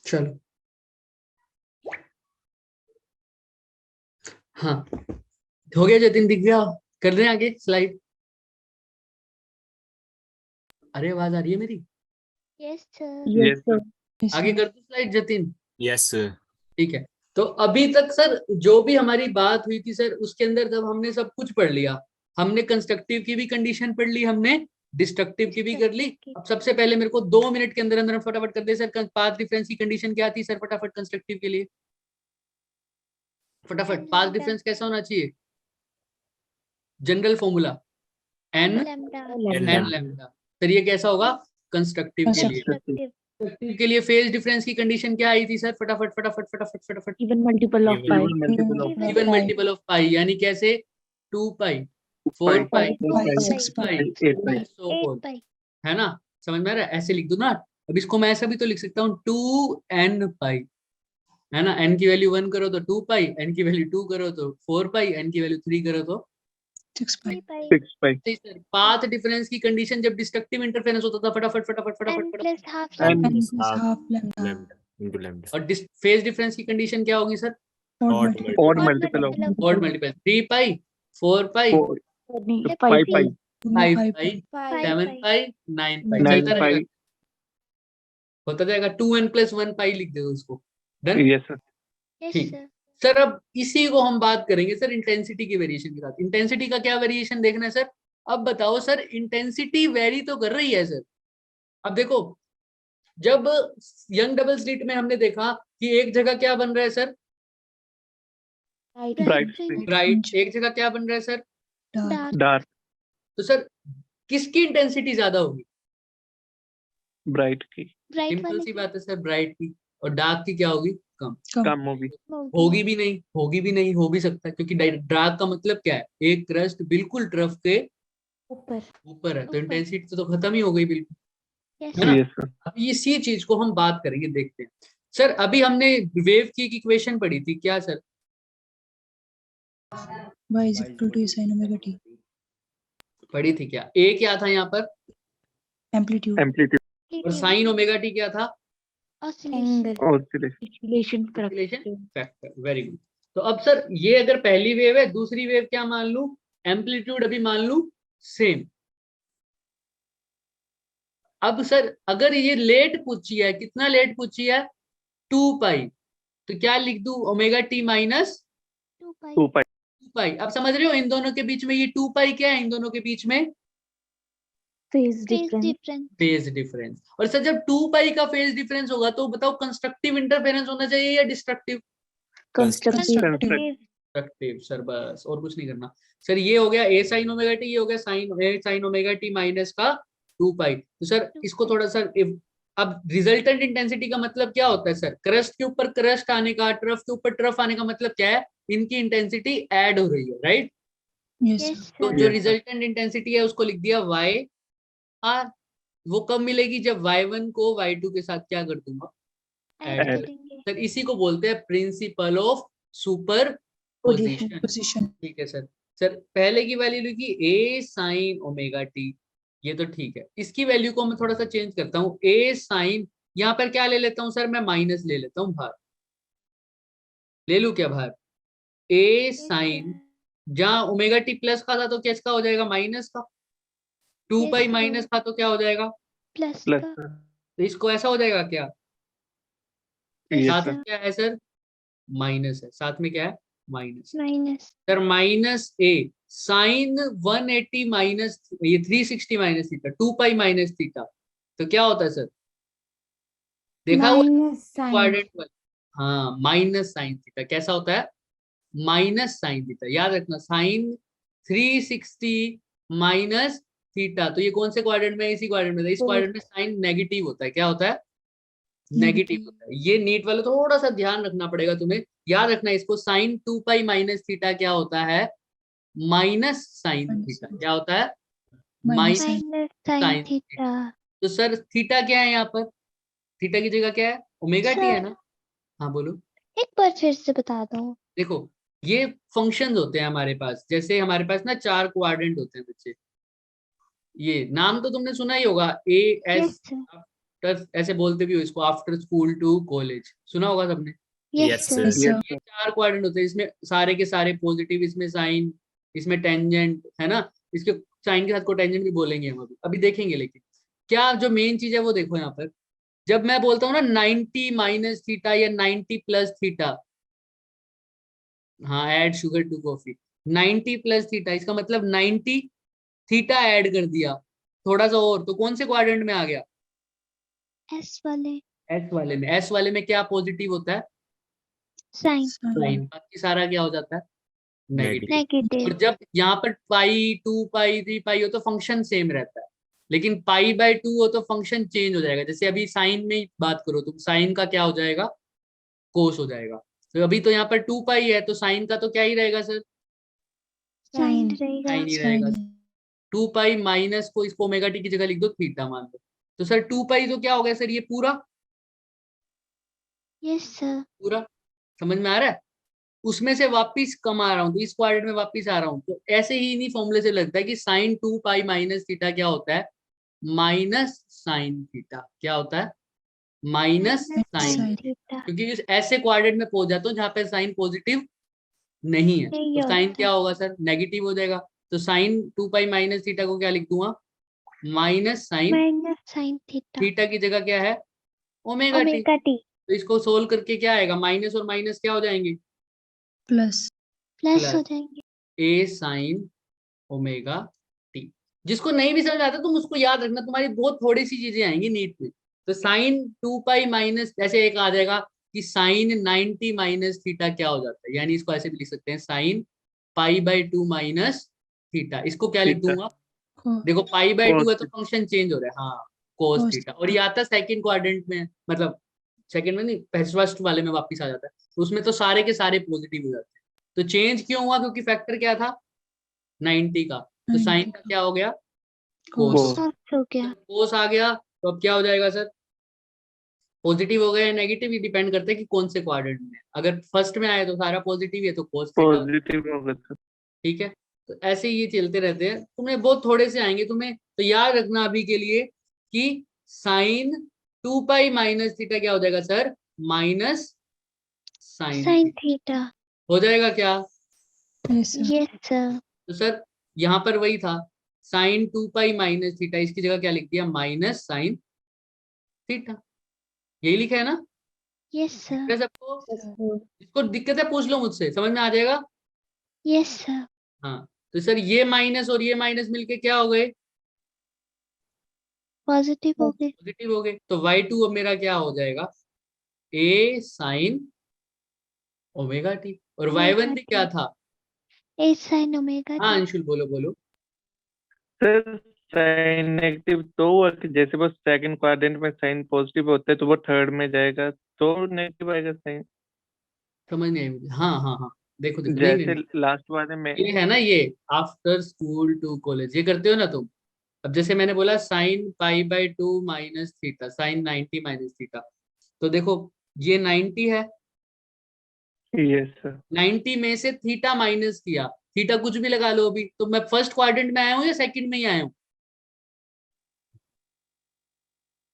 चलो, हाँ हो गया जतिन, दिख गया? कर रहे हैं आगे स्लाइड। अरे आवाज आ रही है मेरी? yes sir Yes, sir. yes, आगे sir. कर दूं स्लाइड जतिन? yes sir ठीक है। तो अभी तक सर जो भी हमारी बात हुई थी सर, उसके अंदर जब हमने सब कुछ पढ़ लिया, हमने कंस्ट्रक्टिव की भी कंडीशन पढ़ ली, हमने डिस्ट्रक्टिव की भी कर ली। अब सबसे पहले मेरे को 2 मिनट के अंदर अंदर फटाफट कर दे सर, पाथ डिफरेंस की कंडीशन क्या थी सर? फटाफट कंस्ट्रक्टिव के लिए फटाफट, पाथ lambda डिफरेंस कैसा होना चाहिए? General formula n n lambda lambda lambda. Sir ये कैसा होगा? कंस्ट्रक्टिव के लिए। destructive कंस्ट्रक्टिव के लिए फेज डिफरेंस की कंडीशन क्या आई थी सर? फटाफट फटाफट फटाफट फटाफट। Even multiple of Even pi Even multiple of Even even multiple of pi, यानी कैसे? 2 पाई, 4 pi, pi, 2 pi, 6 6 pi pi, 8 pi. So 8 fourth. pi है ना? समझ में आ रहा है? ऐसे लिख दो ना। अब इसको मैं ऐसा भी तो लिख सकता हूँ, 2n पाई, है ना? n की वैल्यू 1 करो तो 2 पाई, n की वैल्यू 2 करो तो 4 पाई, n की वैल्यू 3 करो तो 6 pi, 3 pi 6 pi. Path difference की कंडीशन जब डिस्ट्रक्टिव इंटरफेरेंस होता था, फटाफट फटाफट n फटाफट फटाफट। plus half And lambda n plus half half lambda, lambda into lambda और फेज डिफरेंस की कंडीशन क्या होगी sir? odd odd multiple, odd odd multiple of multiple odd multiple, 3 pi, 4 pi, 4, of 5 pi, 5 pi, pi, 5 7 pi पाई, 9 पाई, 9 चलता रहेगा, pi. होता जाएगा। 2n + 1 पाई लिख दो उसको। डन? Yes, sir. yes ठीक। sir सर अब इसी को हम बात करेंगे सर इंटेंसिटी की वेरिएशन के साथ। इंटेंसिटी का क्या वेरिएशन देखना है सर? अब बताओ सर, इंटेंसिटी वेरी तो कर रही है सर। अब देखो, जब यंग डबल स्लिट में हमने देखा कि एक जगह क्या बन रहा है sir? bright Bright fringe fringe. Bright. एक जगह क्या बन रहा है सर? Dark. Dark. Dark. तो सर किसकी इंटेंसिटी ज्यादा होगी? Bright की Bright सिंपल वाले सी की बात है सर, ब्राइट की। और डार्क की क्या होगी? कम। कम. कम होगी. होगी भी नहीं, होगी भी नहीं, हो भी सकता है, क्योंकि डार्क का मतलब क्या है? एक क्रस्ट बिल्कुल ट्रफ के ऊपर। ऊपर है, तो ऊपर। इंटेंसिटी तो खत्म ही हो गई बिल्कुल, Yes, है ना? Yes sir. अब इसी चीज को हम बात करेंगे, देखते हैं। सर अभी हमने वेव की इक्वेशन पढ़ी थी क्या sir? Y is equal to A sin omega t. पढ़ी थी क्या? ए क्या था यहाँ पर? Amplitude. Amplitude. और साइन ओमेगा टी क्या था? Oscillation. Angle Oscillation. oscillation Oscillation factor. Very good. तो अब सर ये अगर पहली वेव है, दूसरी वेव क्या मान लूं? एम्पलीट्यूड अभी मान लूं सेम। अब सर अगर ये लेट पूछी है, कितना लेट पूछी है? 2 पाई, तो क्या लिख दूं? Omega T minus 2 pi. 2 pi. 2 पाई। अब समझ रहे हो इन दोनों के बीच में ये 2 पाई क्या है? इन दोनों के बीच में phase Phase difference. difference. Phase difference. और सर जब 2 पाई का फेज डिफरेंस होगा तो बताओ कंस्ट्रक्टिव इंटरफेरेंस होना चाहिए या destructive? Constructive. Constructive. Constructive sir, बस और कुछ नहीं करना। सर ये हो गया ए साइन ओमेगा टी, ये हो गया साइन ओमेगा टी माइनस का 2 पाई। तो सर इसको थोड़ा सा अब रिजल्टेंट इंटेंसिटी का मतलब क्या होता है सर? क्रस्ट के ऊपर क्रस्ट आने का, ट्रफ के ऊपर ट्रफ आने का मतलब क्या है? इनकी इंटेंसिटी ऐड हो रही है, राइट? Yes. Yes, sir. तो sir. जो Yes, sir. रिजल्टेंट इंटेंसिटी है उसको लिख दिया वाई आर। वो कब मिलेगी? जब y1 को y2 के साथ क्या कर दूंगा? Add Add। करेंगे. सर इसी को बोलते हैं principle of super position. Position. ठीक है सर। सर पहले की वैल्यू लिखी ए साइन ओमेगा टी, ये तो ठीक है। इसकी वैल्यू को मैं थोड़ा सा चेंज करता हूँ, ए साइन, यहाँ पर क्या ले लेता हूँ सर? मैं माइनस ले लेता हूँ बाहर। ले लू क्या बाहर? ए साइन, जहाँ ओमेगा टी प्लस का था तो किसका हो जाएगा? माइनस का। 2 Yes, पाई sir. माइनस का तो क्या हो जाएगा? Plus Plus का. sir. तो इसको ऐसा हो जाएगा क्या? Yes साथ sir. में क्या है सर? माइनस है। साथ में क्या है? माइनस। Minus. सर माइनस ए साइन 180 माइनस ये 360 minus theta, 2 pi minus theta, तो क्या होता है सर? देखा हुआ माइनस साइन। क्वाड्रेंट वाला? हाँ, माइनस साइन थीटा कैसा होता है? Minus sine theta. याद रखना, साइन 360 माइनस थीटा, तो ये कौन से क्वाड्रेंट में? इसी क्वाड्रेंट में। इस क्वाड्रेंट में साइन नेगेटिव होता है। क्या होता है? नेगेटिव होता है। ये नीट वाले थोड़ा सा ध्यान रखना पड़ेगा तुम्हें। याद रखना इसको, साइन 2 पाई माइनस थीटा क्या होता है? Minus sine theta. क्या होता है? Minus minus sin. Minus sin sin theta. तो सर थीटा क्या है यहाँ पर? थीटा की जगह क्या है? ओमेगा टी है सर ना? हाँ बोलो। एक बार फिर से बता दो. देखो ये फंक्शंस होते हैं हमारे पास, जैसे हमारे पास ना 4 क्वाड्रेंट होते हैं बच्चे। ये नाम तो तुमने सुना ही होगा, ए Yes, एस, sir. आफ्टर, ऐसे बोलते भी हो इसको, आफ्टर स्कूल टू कॉलेज, सुना होगा सबने। Yes, Yes, sir. sir. Yes, sir. ये 4 क्वाड्रेंट होते हैं, इसमें सारे के सारे पॉजिटिव, इसमें साइन, इसमें टेंजेंट, है ना? इसके साइन के साथ कोटेंजेंट भी बोलेंगे हम, अभी देखेंगे। लेकिन क्या जो मेन चीज है वो देखो यहाँ पर, जब मैं बोलता हूँ ना 90 माइनस थीटा या 90 प्लस थीटा, हाँ add sugar to coffee, 90 plus theta, इसका मतलब 90 थीटा ऐड कर दिया थोड़ा सा और, तो कौन से क्वाड्रेंट में आ गया? S वाले. एस वाले में। एस वाले में क्या पॉजिटिव होता है? Sin. साइन। बाकी सारा क्या हो जाता है? नेगेटिव। Negative. और जब यहाँ पर पाई 2 पाई 3 पाई हो तो फंक्शन सेम रहता है, लेकिन पाई बाय 2 हो तो फंक्शन चेंज हो जाएगा। जैसे अभी साइन में ही बात करो तो साइन का क्या हो जाएगा? कोस हो जाएगा। तो अभी तो यहाँ पर 2 पाई है, तो साइन का तो क्या ही रहेगा सर? Sin रहेगा. साइन ही रहेगा। 2 पाई माइनस को, इसको ओमेगा टी की जगह लिख दो थीटा मान लो, तो सर 2 पाई तो क्या हो गया सर? ये पूरा Yes, sir. पूरा। समझ में आ रहा है? उसमें से वापिस कम आ रहा हूँ तो इस क्वाड्रेंट में वापिस आ रहा हूँ, तो ऐसे ही इन्हीं फॉर्मूले से लगता है कि साइन 2 पाई माइनस थीटा क्या होता है? Minus sine theta. क्या होता है? Minus sine, Sin theta. क्योंकि इस ऐसे क्वाड्रेंट में पहुंच जाता हूँ जहां पे साइन पॉजिटिव नहीं है, नहीं तो साइन होता. क्या होगा सर? नेगेटिव हो जाएगा। तो साइन 2 पाई माइनस थीटा को क्या लिख दूंगा? Minus sine Minus sin theta. Theta की जगह क्या है? Omega T. Omega t. तो इसको सोल्व करके क्या आएगा? माइनस और माइनस क्या हो जाएंगे? Plus. Plus Plus. हो जाएंगे. ए साइन ओमेगा टी। जिसको नहीं भी समझ आता तुम उसको याद रखना, तुम्हारी बहुत थोड़ी सी चीजें आएंगी नीट में। तो साइन 2 पाई माइनस, ऐसे एक आ जाएगा कि साइन 90 माइनस थीटा क्या हो जाता है, यानी इसको ऐसे भी लिख सकते हैं, sign pi by 2 minus theta, इसको क्या लिख थीटा। दूंगा? को देखो पाई बाय 2 है तो Cos फंक्शन चेंज हो रहा है, हाँ कोस Cos थीटा, और ये आता है सेकंड क्वाड्रेंट में, मतलब सेकंड में नहीं, फर्स्ट वाले में वापस आ जाता है, तो उसमें तो सारे के सारे पॉजिटिव हो जाते हैं। तो चेंज क्यों हुआ? क्योंकि फैक्टर क्या था? 90 का, तो साइन 90 का का। क्या हो गया? Cos Cos cos हो गया। कोस आ गया, तो अब क्या हो जाएगा सर? पॉजिटिव हो गया या नेगेटिव, ये डिपेंड करता है कि कौन से क्वाड्रेंट में है। अगर फर्स्ट में आए तो सारा पॉजिटिव है तो कोस थीटा, पॉजिटिव होगा सर। ठीक है। तो ऐसे ही ये चलते रहते हैं, तुम्हें बहुत थोड़े से आएंगे तुम्हें, तो याद रखना अभी के लिए कि साइन 2 पाई माइनस थीटा क्या हो जाएगा sir? Minus sine sin theta. हो जाएगा क्या? yes sir yes sir. तो सर यहाँ पर वही था, साइन 2 पाई माइनस थीटा, इसकी जगह क्या लिख दिया? माइनस साइन थीटा, यही लिखा है ना? Yes sir. क्या सबको? इसको दिक्कत है पूछ लो मुझसे, समझ में आ जाएगा। Yes sir. हाँ, तो सर ये माइनस और ये माइनस मिलके क्या हो गए? पॉजिटिव हो गए। पॉजिटिव हो गए। तो y2 अब मेरा क्या हो जाएगा? a साइन ओमेगा टी, और y1 भी क्या था? ए sin ओमेगा हाँ टी। अंशुल बोलो बोलो। सर साइन नेगेटिव तो हुआ कि जैसे वो सेकंड क्वाड्रेंट में साइन पॉजिटिव होता है तो वो थर्ड में जाएगा तो नेगेटिव आएगा साइन। समझ नहीं आई मुझे। हाँ हाँ हाँ, देखो देखो, नहीं जैसे नहीं, लास्ट वाले में ये है ना, ये आफ्टर स्कूल टू कॉलेज ये करते हो ना तुम। अब जैसे मैंने बोला sine pi by 2 minus theta, sine 90 minus theta, तो देखो ये 90 है, यस सर 90 में से थीटा माइनस किया, थीटा कुछ भी लगा लो अभी, तो मैं फर्स्ट क्वाड्रेंट में आया हूँ या सेकंड में ही आया हूँ?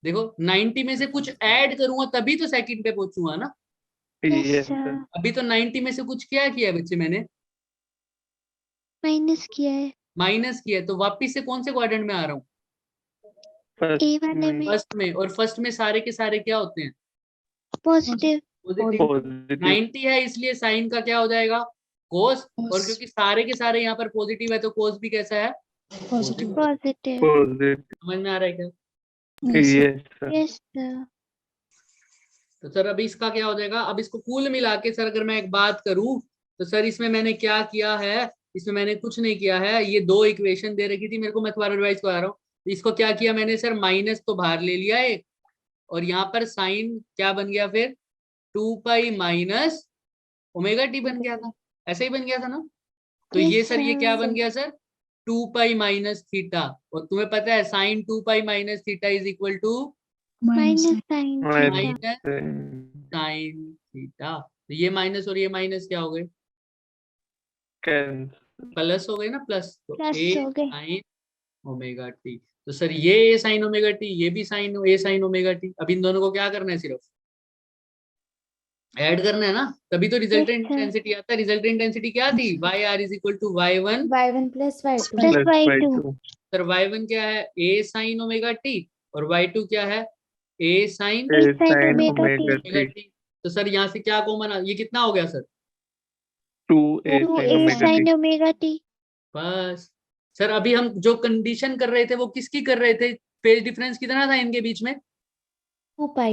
देखो 90 में से कुछ ऐड करूंगा तभी तो सेकंड पे पहुंचूंगा ना। Yes yes sir. सर अभी तो 90 में से कुछ क्या किया है बच्चे मैंने? माइनस किया है। माइनस किया है, तो वापिस से कौन से क्वाड्रेंट में आ रहा हूँ? ए वाले में फर्स्ट में, और फर्स्ट में सारे के सारे क्या होते हैं? पॉजिटिव। पॉजिटिव। पॉजिटिव 90 है इसलिए साइन का क्या हो जाएगा? कोस, और Cos क्योंकि सारे के सारे यहाँ पर पॉजिटिव है तो कोस भी कैसा है? positive positive. पॉजिटिव समझ में आ रहा है क्या? yes sir yes sir yes sir. तो सर अभी इसका क्या हो जाएगा? अब इसको कुल मिला के सर अगर मैं एक बात करूं, तो सर इसमें मैंने क्या किया है? इसमें मैंने कुछ नहीं किया है, ये दो इक्वेशन दे रखी थी मेरे को, मैं तुम्हारा रिवाइज करा रहा हूँ। तो इसको क्या किया मैंने सर? माइनस तो बाहर ले लिया एक, और यहाँ पर साइन क्या बन गया फिर? 2 पाई माइनस ओमेगा टी बन गया था, ऐसे ही बन गया था ना? तो ये यस सर ये क्या सर। बन गया सर? 2 पाई माइनस थीटा, और तुम्हें पता है sine 2 pi minus theta is equal to minus minus sin theta. Minus sine theta. तो ये माइनस और ये माइनस क्या हो गए? कैंसिल प्लस हो गए ना, प्लस, तो प्लस ए हो गए। Sign omega T. तो सर ये ए साइन ओमेगा टी, ये भी साइन ए साइन ओमेगा टी, अब इन दोनों को क्या करना है? सिर्फ ऐड करना है ना, तभी तो रिजल्टेंट Yes, sir. इंटेंसिटी आता है। रिजल्टेंट इंटेंसिटी क्या थी? Y R is equal to y1 y1 plus y2 plus plus Y by two. Two sir y1 क्या है? ए साइन ओमेगा टी, और y2 क्या है? A sine A sin sine omega omega omega T T. तो sir यहाँ से क्या common आ, ये कितना हो गया sir? 2 A two sine A omega T sin omega T. बस। सर अभी हम जो कंडीशन कर रहे थे वो किसकी कर रहे थे? फेज डिफरेंस कितना था इनके बीच में? 2 pi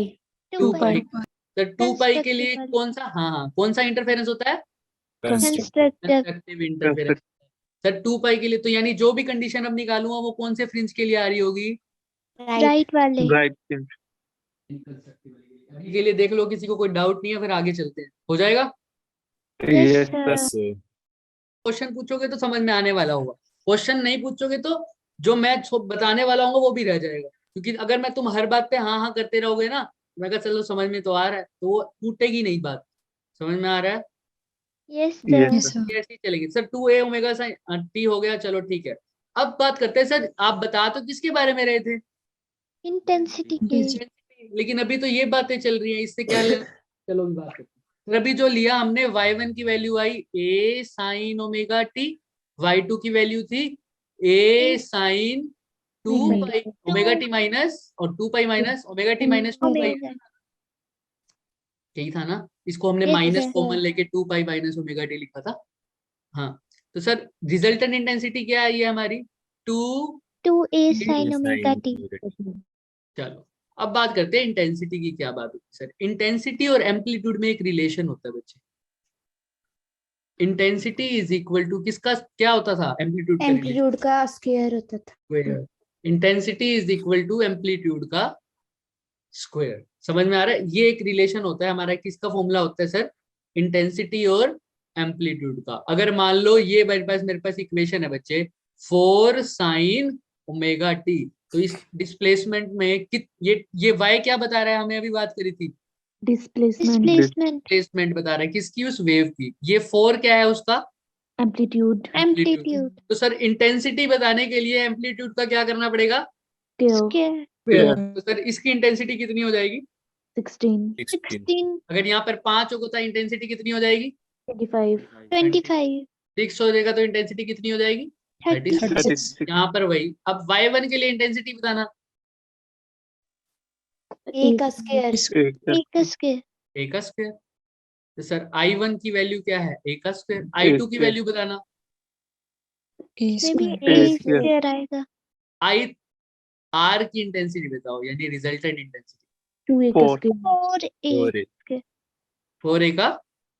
2 2 पाई। पाई। सर 2 पाई के लिए Constructive कौन सा, हाँ हाँ, कौन सा इंटरफेरेंस होता है? कंस्ट्रक्टिव। Constructive interference. सर 2 पाई के लिए तो यानी जो भी कंडीशन अब निकालूंगा वो कौन से फ्रिंज के लिए आ रही होगी? right राइट वाले। राइट अभी के लिए देख लो, किसी को कोई डाउट नहीं है, फिर आगे चलते हैं, हो जाएगा। Yes yes sir. Plus question पूछोगे तो समझ में आने वाला होगा, क्वेश्चन नहीं पूछोगे तो जो मैं बताने वाला हूँ वो भी रह जाएगा, क्योंकि अगर मैं तुम हर बात पे हाँ हाँ करते रहोगे ना, मैं कहा चलो समझ में तो आ रहा है, तो वो टूटेगी नहीं बात। समझ में आ रहा है? Yes Yes, sir. yes sir ये ऐसी चलेगी sir. 2a omega sine T हो गया, चलो ठीक है। अब बात करते हैं सर, आप बता तो किसके बारे में रहे थे? इंटेंसिटी के। लेकिन अभी तो ये बातें चल रही हैं, इससे क्या ले? चलो भी बात करते हैं। फिर अभी जो लिया हमने, y1 की वैल्यू आई a sine omega T, y2 की वैल्यू थी a sine 2 pi omega T minus, और 2 pi minus omega T minus 2 pi, omega. यही था ना? इसको हमने Yes, माइनस sir. कॉमन लेके 2 पाई माइनस ओमेगा टी लिखा था। हाँ, तो सर रिजल्टेंट इंटेंसिटी क्या है? ये हमारी 2। 2a sin omega T. चलो अब बात करते हैं इंटेंसिटी की। क्या बात होती है सर? इंटेंसिटी और एम्पलीट्यूड में एक रिलेशन होता है बच्चे। इंटेंसिटी इज इक्वल टू किसका क्या होता था, एम्पलीट्यूड का रिलेशन, एम्पलीट्यूड का स्क्वायर होता था। Square. Intensity is equal to amplitude का स्क्वायर। समझ में आ रहा है? ये एक रिलेशन होता है हमारा, किसका फॉर्मूला होता है सर, इंटेंसिटी और एम्पलीट्यूड का। अगर मान लो ये मेरे पास इक्वेशन है बच्चे 4 sin ओमेगा टी, तो इस डिस्प्लेसमेंट में ये y क्या बता रहा है, हमें अभी बात करी थी, डिस्प्लेसमेंट, डिस्प्लेसमेंट बता रहा है किसकी, उस वेव की। ये 4 क्या है उसका, एम्पलीट्यूड, एम्पलीट्यूड तो सर इंटेंसिटी बताने के लिए एम्पलीट्यूड का क्या करना पड़ेगा, स्केल, स्क्वायर तो सर इसकी इंटेंसिटी कितनी हो जाएगी, 16, 16 अगर यहाँ पर 5 होगा तो इंटेंसिटी कितनी हो जाएगी, 25, 25 6 हो जाएगा तो इंटेंसिटी कितनी हो जाएगी, 36 36 यहाँ पर वही। अब y1 के लिए इंटेंसिटी बताना, ए का स्क्वायर, एक का स्क्वायर a का स्क्वायर। तो सर i1 की वैल्यू क्या है, a का स्क्वायर। i2 की वैल्यू बताना, ए में भी square, A A square। Square आएगा। i r की इंटेंसिटी बताओ, यानी रिजल्टेंट इंटेंसिटी। 2a 4 का स्क्वायर, 4 ए 4a का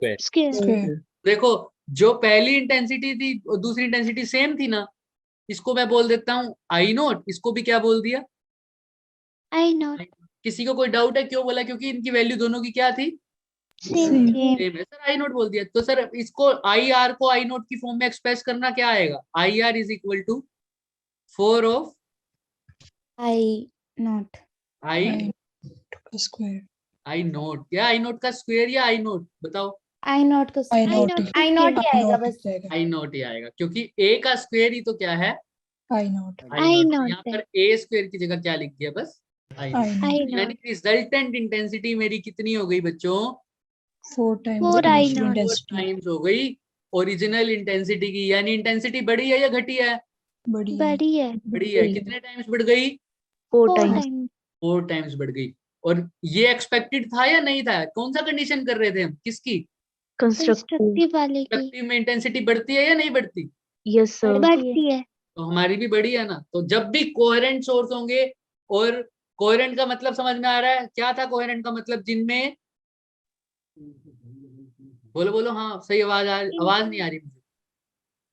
स्क्वायर स्क्वायर, देखो, जो पहली इंटेंसिटी थी और दूसरी इंटेंसिटी सेम थी ना, इसको मैं बोल देता हूँ आई नोट, इसको भी क्या बोल दिया। आई नॉट किसी को कोई डाउट है क्यों बोला, क्योंकि इनकी वैल्यू दोनों की क्या थी, सेम Same. सेम सेम है। सर आई नोट बोल दिया, तो सर इसको आई आर को आई नोट की फॉर्म में एक्सप्रेस करना क्या आएगा, I R is equal to 4 of I naught, I का स्क्वायर, आई नोट, या आई नोट का स्क्वायर या आई नोट बताओ, आई नॉट का I I naught, naught I naught ही आएगा बस। जाएगा, आई नोट ही आएगा, क्योंकि ए का स्क्वायर ही तो क्या है, आई नॉट, आई नोट। नॉट यहाँ है। पर ए स्क्वायर की जगह क्या लिख दिया, बस आई आई नोट। नॉट, आई यानी नॉट रिजल्टेंट इंटेंसिटी मेरी कितनी हो गई बच्चों, 4 times 4 I initial not intensity, times हो गई ओरिजिनल इंटेंसिटी की। यानी इंटेंसिटी बढ़ी है या घटी है, बड़ी है, बड़ी है बढ़ी है। कितने टाइम्स बढ़ गई, 4 4 टाइम्स, टाइम 4 टाइम्स बढ़ गई। और ये एक्सपेक्टेड था या नहीं था, कौन सा कंडीशन कर रहे थे हम, किसकी, कंस्ट्रक्टिव, कंस्ट्रक्टिव वाले की कंस्ट्रक्टिव में इंटेंसिटी बढ़ती है या नहीं बढ़ती, यस सर, बढ़ती है। तो हमारी भी बढ़ी है ना। तो जब भी कोहेरेंट सोर्स होंगे, और कोहेरेंट का मतलब समझ में आ रहा है, क्या था कोहेरेंट का मतलब, जिनमें, बोलो बोलो, हाँ सही आवाज नहीं आ रही मुझे।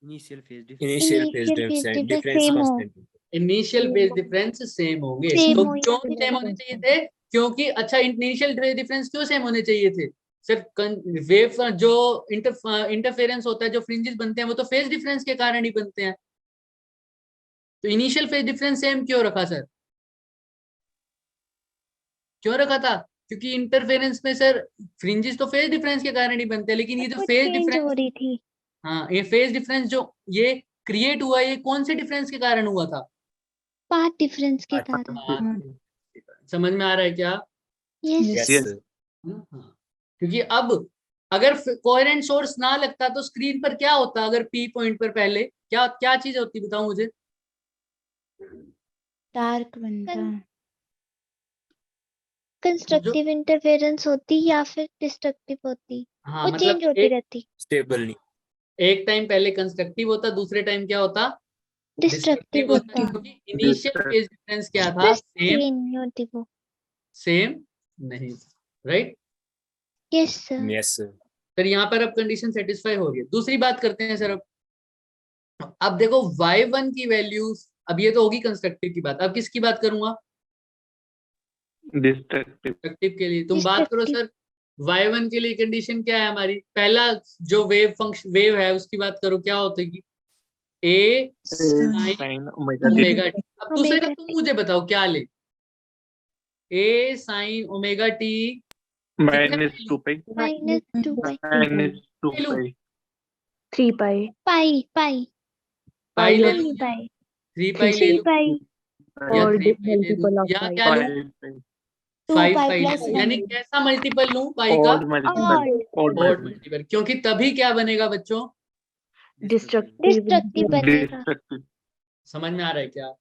Initial phase initial phase difference same हो constant. Initial phase difference same होंगे, सेम तो हो क्यों या फिर सेम होने चाहिए थे, क्योंकि अच्छा इनिशियल फेज डिफरेंस क्यों सेम होने चाहिए थे सर, वेव जो इंटरफेरेंस होता है, जो फ्रिंजेस बनते हैं, वो तो फेज डिफरेंस के कारण ही बनते हैं। तो इनिशियल फेज डिफरेंस सेम क्यों रखा सर, क्यों रखा था, क्योंकि इंटरफेरेंस में सर फ्रिंजेस तो फेज डिफरेंस के कारण ही बनते हैं, लेकिन ये जो वो फेज चेंज डिफरेंस, हो रही थी। हाँ ये फेज डिफरेंस जो ये क्रिएट हुआ, ये कौन से डिफरेंस के कारण हुआ था, पाथ डिफरेंस के कारण। समझ में आ रहा है क्या, यस Yes. Yes. हाँ। क्योंकि अब अगर कोहेरेंट सोर्स ना लगता तो स्क्रीन पर क्या होता, अगर पी पॉइंट पर पहले क्या क्या चीज होती, बताओ मुझे, डार्क बनता, कंस्ट्रक्टिव इंटरफेरेंस होती या फिर डिस्ट्रक्टिव होती, हाँ वो मतलब चेंज होती रहती। स्टेबल नहीं। एक टाइम पहले कंस्ट्रक्टिव होता, दूसरे टाइम क्या होता, डिस्ट्रक्टिव डिस्ट्रक्टिव होता, होता। क्योंकि इनिशियल फेज डिफरेंस क्या था, बस सेम चेंज नहीं होती वो। सेम नहीं, right. Yes sir. Yes sir. फिर यहाँ पर अब कंडीशन सेटिस्फाई हो गई। दूसरी बात करते हैं सर, अब देखो y1 की वैल्यूज, अब ये तो होगी कंस्ट्रक्टिव की बात, अब किसकी बात करूंगा, डिस्ट्रक्टिव, कंस्ट्रक्टिव के लिए। तुम बात करो सर, y1 के लिए कंडीशन क्या है हमारी, पहला जो वेव फंक्शन वेव है उसकी बात करो, क्या होती है, a sin sin omega omega T. अब दूसरे का ओमेगा तुम मुझे बताओ क्या ले, a sin omega T -2 pi, -2 pi -2 ले लूं? पाई, 3 पाई, पाई पाई पाई ले और लूं, पाई 3 पाई ले 3 लूं, पाई या और 3 पाई ले मल्टीपल लूं, ऑफ या पाई, क्या लूं, 5 पाई, 5 पाई पाई ले प्लस लूं। यानी कैसा मल्टीपल लूं पाई का, odd multiple, odd odd multiple, क्योंकि तभी क्या बनेगा बच्चों, डिस्ट्रक्टिव, डिस्ट्रक्टिव बनेगा। डिस्ट्रक्टिव, समझ में आ रहा है क्या।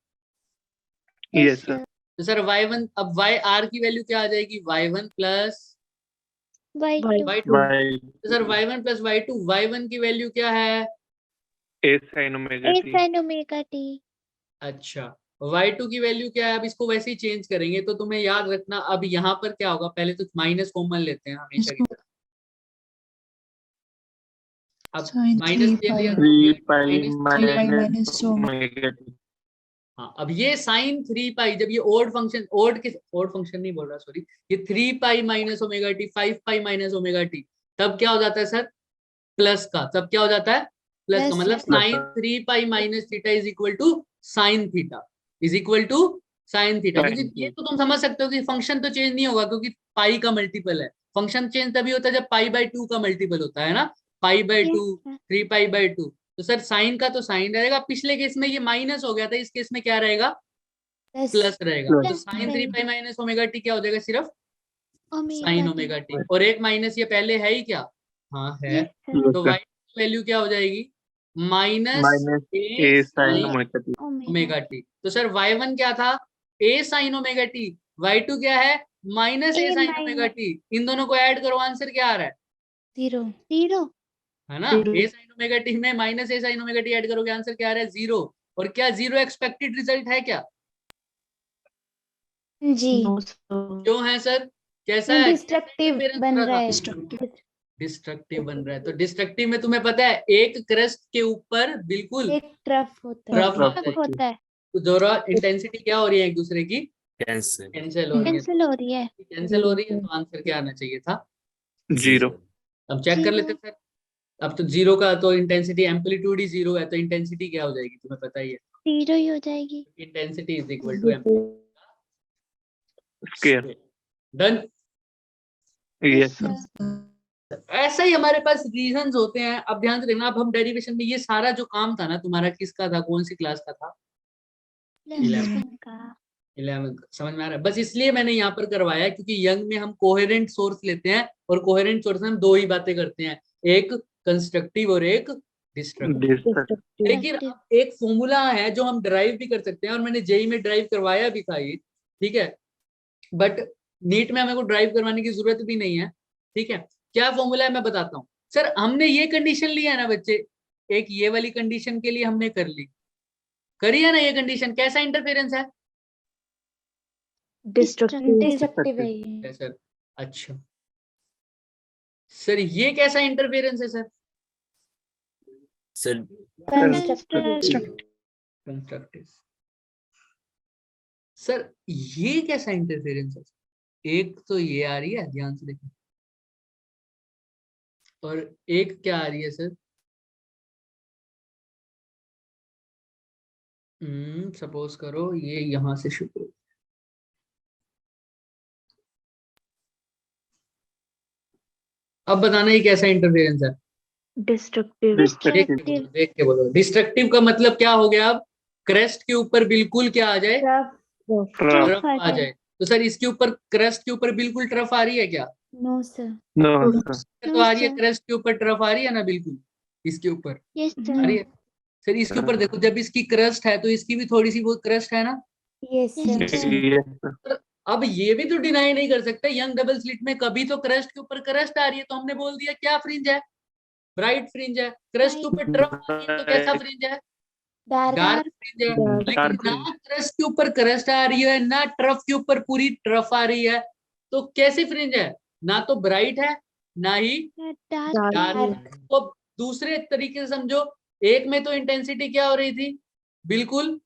यस सर, तो सर y1, अब y r की वैल्यू क्या आ जाएगी, y1 प्लस y2 y2। बाय तो sir y1 plus y2, y1 की वैल्यू क्या है, a sin omega a T, sin omega T. अच्छा y2 की वैल्यू क्या है, अब इसको वैसे ही चेंज करेंगे, तो तुम्हें याद रखना अब यहाँ पर क्या होगा, पहले तो माइनस कॉमन लेते हैं हमेशा की तरह, अब Sin माइनस 3 ले लिया pi. 3 pi minus pi minus minus omega T. हाँ, अब ये साइन 3 पाई जब ये ओड फंक्शन ओड फंक्शन नहीं बोल रहा सॉरी, ये 3 पाई माइनस ओमेगा टी 5 पाई माइनस ओमेगा टी, तब क्या हो जाता है सर प्लस का, तब क्या हो जाता है प्लस का, Plus मतलब का। Sine 3 pi minus theta is equal to sine theta, is equal to sine theta. Sin क्योंकि ये theta। तो तुम समझ सकते हो कि फंक्शन तो चेंज नहीं होगा क्योंकि पाई का मल्टीपल है, फंक्शन चेंज तभी होता है जब पाई बाय 2 का मल्टीपल होता है ना, पाई by 2 Yes, sir. 3 pi by 2, तो सर साइन का तो साइन रहेगा, पिछले केस में ये माइनस हो गया था, इस केस में क्या रहेगा Plus प्लस रहेगा, तो Plus साइन 3 रहेगा। पाई माइनस ओमेगा टी क्या हो जाएगा सिर्फ Omega sine t. Omega T, और एक माइनस ये पहले है ही क्या, हाँ है, Yes, sir. तो वाई वैल्यू क्या हो जाएगी minus minus A A sine sine omega T. Omega. Omega T, तो सर y1 क्या था ए साइन ओमेगा टी, y2 क्या है minus A A sine minus- omega T, इन दोनों को ऐड करो आंसर क्या आ रहा है 0. 0. है ना, ए साइन ओमेगा टी में माइनस ए साइन ओमेगा टी ऐड करोगे आंसर क्या आ रहा है 0, और क्या 0 एक्सपेक्टेड रिजल्ट है क्या, जी क्यों है सर, कैसा है डिस्ट्रक्टिव interference बन हो रहा है। Destructive. डिस्ट्रक्टिव बन रहा है, तो डिस्ट्रक्टिव में तुम्हें पता है एक क्रस्ट के ऊपर बिल्कुल एक ट्रफ होता है। ट्रफ Trough आता है, होता है। तो दोनों इंटेंसिटी क्या हो रही है एक दूसरे की कैंसिल। कैंसिल हो रही है, कैंसिल हो रही है। कैंसिल हो रही है, तो आंसर क्या आना चाहिए था 0। अब चेक कर लेते 0. हैं सर, अब तो 0 का तो इंटेंसिटी एम्पलीट्यूड ही 0 है, तो इंटेंसिटी क्या हो जाएगी तुम्हें पता ही है, 0 ही हो जाएगी। Intensity is equal to amplitude square. Done. Yes sir. ऐसा ही हमारे पास रीजंस होते हैं, अब ध्यान से देखना, अब हम डेरिवेशन में ये सारा जो काम था ना तुम्हारा किसका था, कौन सी क्लास का था, 11 का। 11 समझ में आ रहा है, बस इसलिए मैंने यहाँ पर करवाया क्योंकि यंग में हम कोहेरेंट सोर्स लेते हैं, और कोहेरेंट सोर्स में हम दो ही बातें करते हैं, एक कंस्ट्रक्टिव और एक डिस्ट्रक्टिव। लेकिन अब एक फॉर्मूला है जो हम ड्राइव भी कर सकते हैं, और मैंने जेई में ड्राइव करवाया भी था ये, ठीक है, बट नीट में हमें को ड्राइव करवाने की जरूरत भी नहीं है, ठीक है। क्या फॉर्मूला है मैं बताता हूँ सर, हमने ये कंडीशन ली है ना बच्चे, एक ये वाली कंडीशन के लिए हमने कर ली, करी है ना ये कंडीशन, कैसा इंटरफेरेंस है डिस्ट्रक्टिव है ये। सर, अच्छा सर ये कैसा इंटरफेरेंस है sir, sir constructive. Constructive. Sir ये कैसा इंटरफेरेंस है, एक तो ये आ रही है ध्यान से देखो, और एक क्या आ रही है सर, सपोज करो ये यहां से शुरू, अब बताना ये कैसा इंटरफेरेंस है, देख के बोलो डिस्ट्रक्टिव का मतलब क्या हो गया, अब क्रेस्ट के ऊपर बिल्कुल क्या आ जाए ट्रफ आ जाए, तो सर इसके ऊपर क्रेस्ट के ऊपर बिल्कुल ट्रफ आ रही है क्या, नो सर। नो तो आ रही है, क्रेस्ट के ऊपर ट्रफ आ रही है ना बिल्कुल, इसके ऊपर यस आ सर। रही है सर, इसके ऊपर देखो जब इसकी क्रस्ट है तो इसकी भी थोड़ी सी वो क्रस्ट है ना, यस Yes, सर। sir. अब ये भी तो डिनाई नहीं कर सकते, यंग डबल स्लिट में कभी तो क्रस्ट के ऊपर क्रस्ट आ रही है, तो हमने बोल दिया क्या फ्रिंज है, ब्राइट फ्रिंज है, क्रस्ट के ऊपर ट्रफ आ रही है तो कैसा फ्रिंज है, डार्क फ्रिंज है, लेकिन Dark ना क्रस्ट के ऊपर क्रस्ट आ रही है ना ट्रफ के ऊपर पूरी ट्रफ आ रही है, तो कैसी फ्रिंज है, ना तो ब्राइट है ना ही Dark. डार्क। तो दूसरे तरीके से समझो, एक में तो इंटेंसिटी क्या हो रही थी बिल्कुल